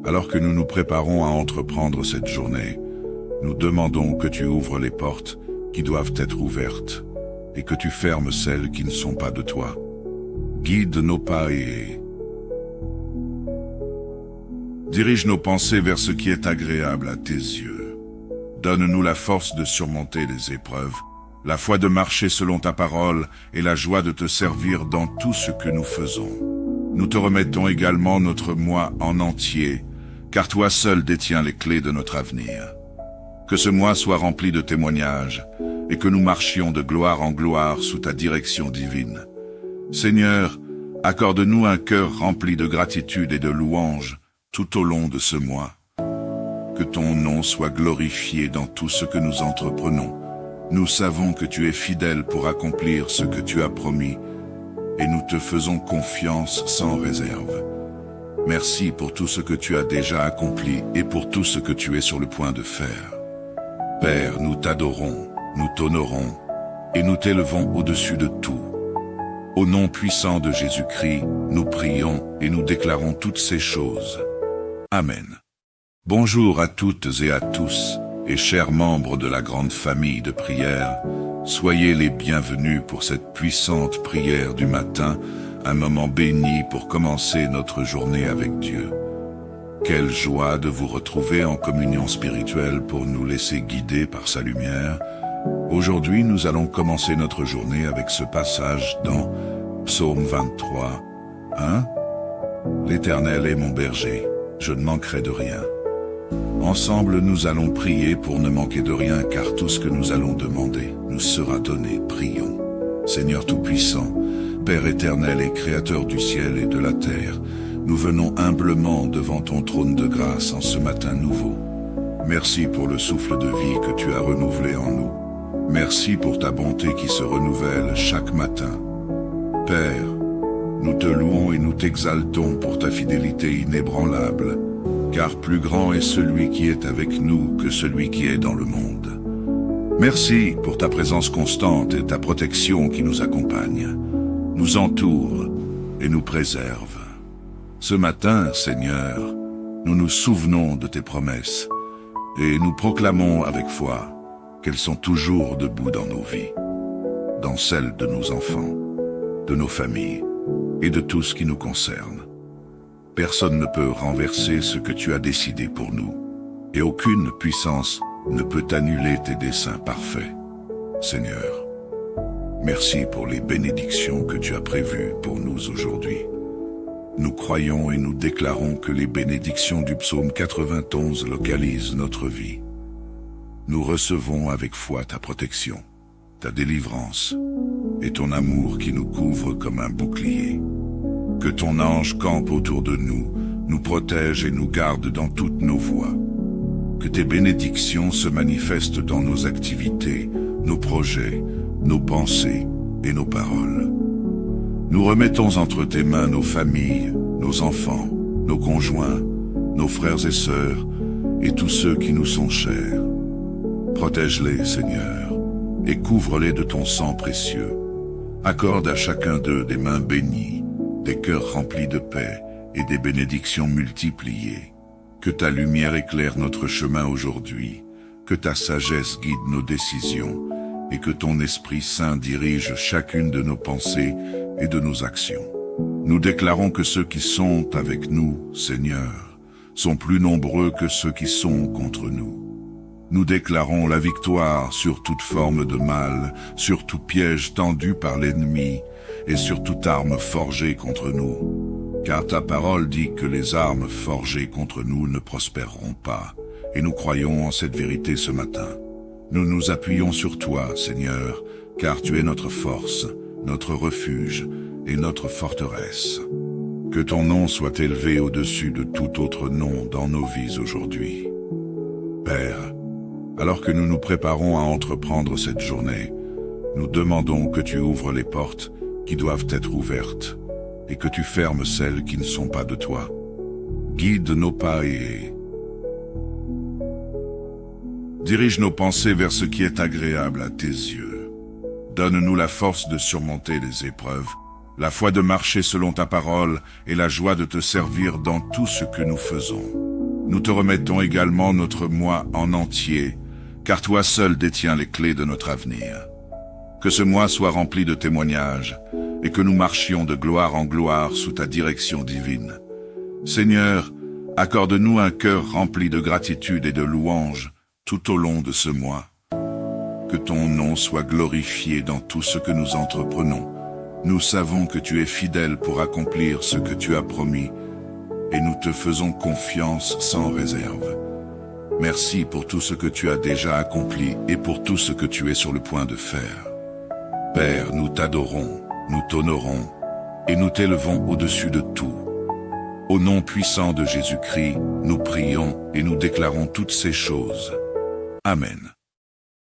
alors que nous nous préparons à entreprendre cette journée, nous demandons que tu ouvres les portes qui doivent être ouvertes et que tu fermes celles qui ne sont pas de toi. Guide nos pas et dirige nos pensées vers ce qui est agréable à tes yeux. Donne-nous la force de surmonter les épreuves, la foi de marcher selon ta parole et la joie de te servir dans tout ce que nous faisons. Nous te remettons également notre mois en entier, car toi seul détiens les clés de notre avenir. Que ce mois soit rempli de témoignages et que nous marchions de gloire en gloire sous ta direction divine. Seigneur, accorde-nous un cœur rempli de gratitude et de louange tout au long de ce mois. Que ton nom soit glorifié dans tout ce que nous entreprenons. Nous savons que tu es fidèle pour accomplir ce que tu as promis et nous te faisons confiance sans réserve. Merci pour tout ce que tu as déjà accompli et pour tout ce que tu es sur le point de faire. Père, nous t'adorons, nous t'honorons et nous t'élevons au-dessus de tout. Au nom puissant de Jésus-Christ, nous prions et nous déclarons toutes ces choses. Amen. Bonjour à toutes et à tous, et chers membres de la grande famille de prière, soyez les bienvenus pour cette puissante prière du matin, un moment béni pour commencer notre journée avec Dieu. Quelle joie de vous retrouver en communion spirituelle pour nous laisser guider par sa lumière. Aujourd'hui, nous allons commencer notre journée avec ce passage dans Psaume 23, 1. L'Éternel est mon berger, je ne manquerai de rien. Ensemble, nous allons prier pour ne manquer de rien, car tout ce que nous allons demander nous sera donné. Prions. Seigneur Tout-Puissant, Père éternel et Créateur du ciel et de la terre, nous venons humblement devant ton trône de grâce en ce matin nouveau. Merci pour le souffle de vie que tu as renouvelé en nous. Merci pour ta bonté qui se renouvelle chaque matin. Père, nous te louons et nous t'exaltons pour ta fidélité inébranlable, car plus grand est celui qui est avec nous que celui qui est dans le monde. Merci pour ta présence constante et ta protection qui nous accompagne, nous entoure et nous préserve. Ce matin, Seigneur, nous nous souvenons de tes promesses et nous proclamons avec foi qu'elles sont toujours debout dans nos vies, dans celles de nos enfants, de nos familles et de tout ce qui nous concerne. Personne ne peut renverser ce que tu as décidé pour nous, et aucune puissance ne peut annuler tes desseins parfaits. Seigneur, merci pour les bénédictions que tu as prévues pour nous aujourd'hui. Nous croyons et nous déclarons que les bénédictions du psaume 91 localisent notre vie. Nous recevons avec foi ta protection, ta délivrance et ton amour qui nous couvre comme un bouclier. Que ton ange campe autour de nous, nous protège et nous garde dans toutes nos voies. Que tes bénédictions se manifestent dans nos activités, nos projets, nos pensées et nos paroles. Nous remettons entre tes mains nos familles, nos enfants, nos conjoints, nos frères et sœurs et tous ceux qui nous sont chers. Protège-les, Seigneur, et couvre-les de ton sang précieux. Accorde à chacun d'eux des mains bénies, des cœurs remplis de paix et des bénédictions multipliées. Que ta lumière éclaire notre chemin aujourd'hui, que ta sagesse guide nos décisions et que ton Esprit Saint dirige chacune de nos pensées et de nos actions. Nous déclarons que ceux qui sont avec nous, Seigneur, sont plus nombreux que ceux qui sont contre nous. Nous déclarons la victoire sur toute forme de mal, sur tout piège tendu par l'ennemi et sur toute arme forgée contre nous. Car ta parole dit que les armes forgées contre nous ne prospéreront pas, et nous croyons en cette vérité ce matin. Nous nous appuyons sur toi, Seigneur, car tu es notre force, notre refuge et notre forteresse. Que ton nom soit élevé au-dessus de tout autre nom dans nos vies aujourd'hui. Père, alors que nous nous préparons à entreprendre cette journée, nous demandons que tu ouvres les portes qui doivent être ouvertes et que tu fermes celles qui ne sont pas de toi. Guide nos pas et dirige nos pensées vers ce qui est agréable à tes yeux. Donne-nous la force de surmonter les épreuves, la foi de marcher selon ta parole et la joie de te servir dans tout ce que nous faisons. Nous te remettons également notre mois en entier, car toi seul détiens les clés de notre avenir. Que ce mois soit rempli de témoignages, et que nous marchions de gloire en gloire sous ta direction divine. Seigneur, accorde-nous un cœur rempli de gratitude et de louange tout au long de ce mois. Que ton nom soit glorifié dans tout ce que nous entreprenons. Nous savons que tu es fidèle pour accomplir ce que tu as promis, et nous te faisons confiance sans réserve. Merci pour tout ce que tu as déjà accompli et pour tout ce que tu es sur le point de faire. Père, nous t'adorons, nous t'honorons et nous t'élevons au-dessus de tout. Au nom puissant de Jésus-Christ, nous prions et nous déclarons toutes ces choses. Amen.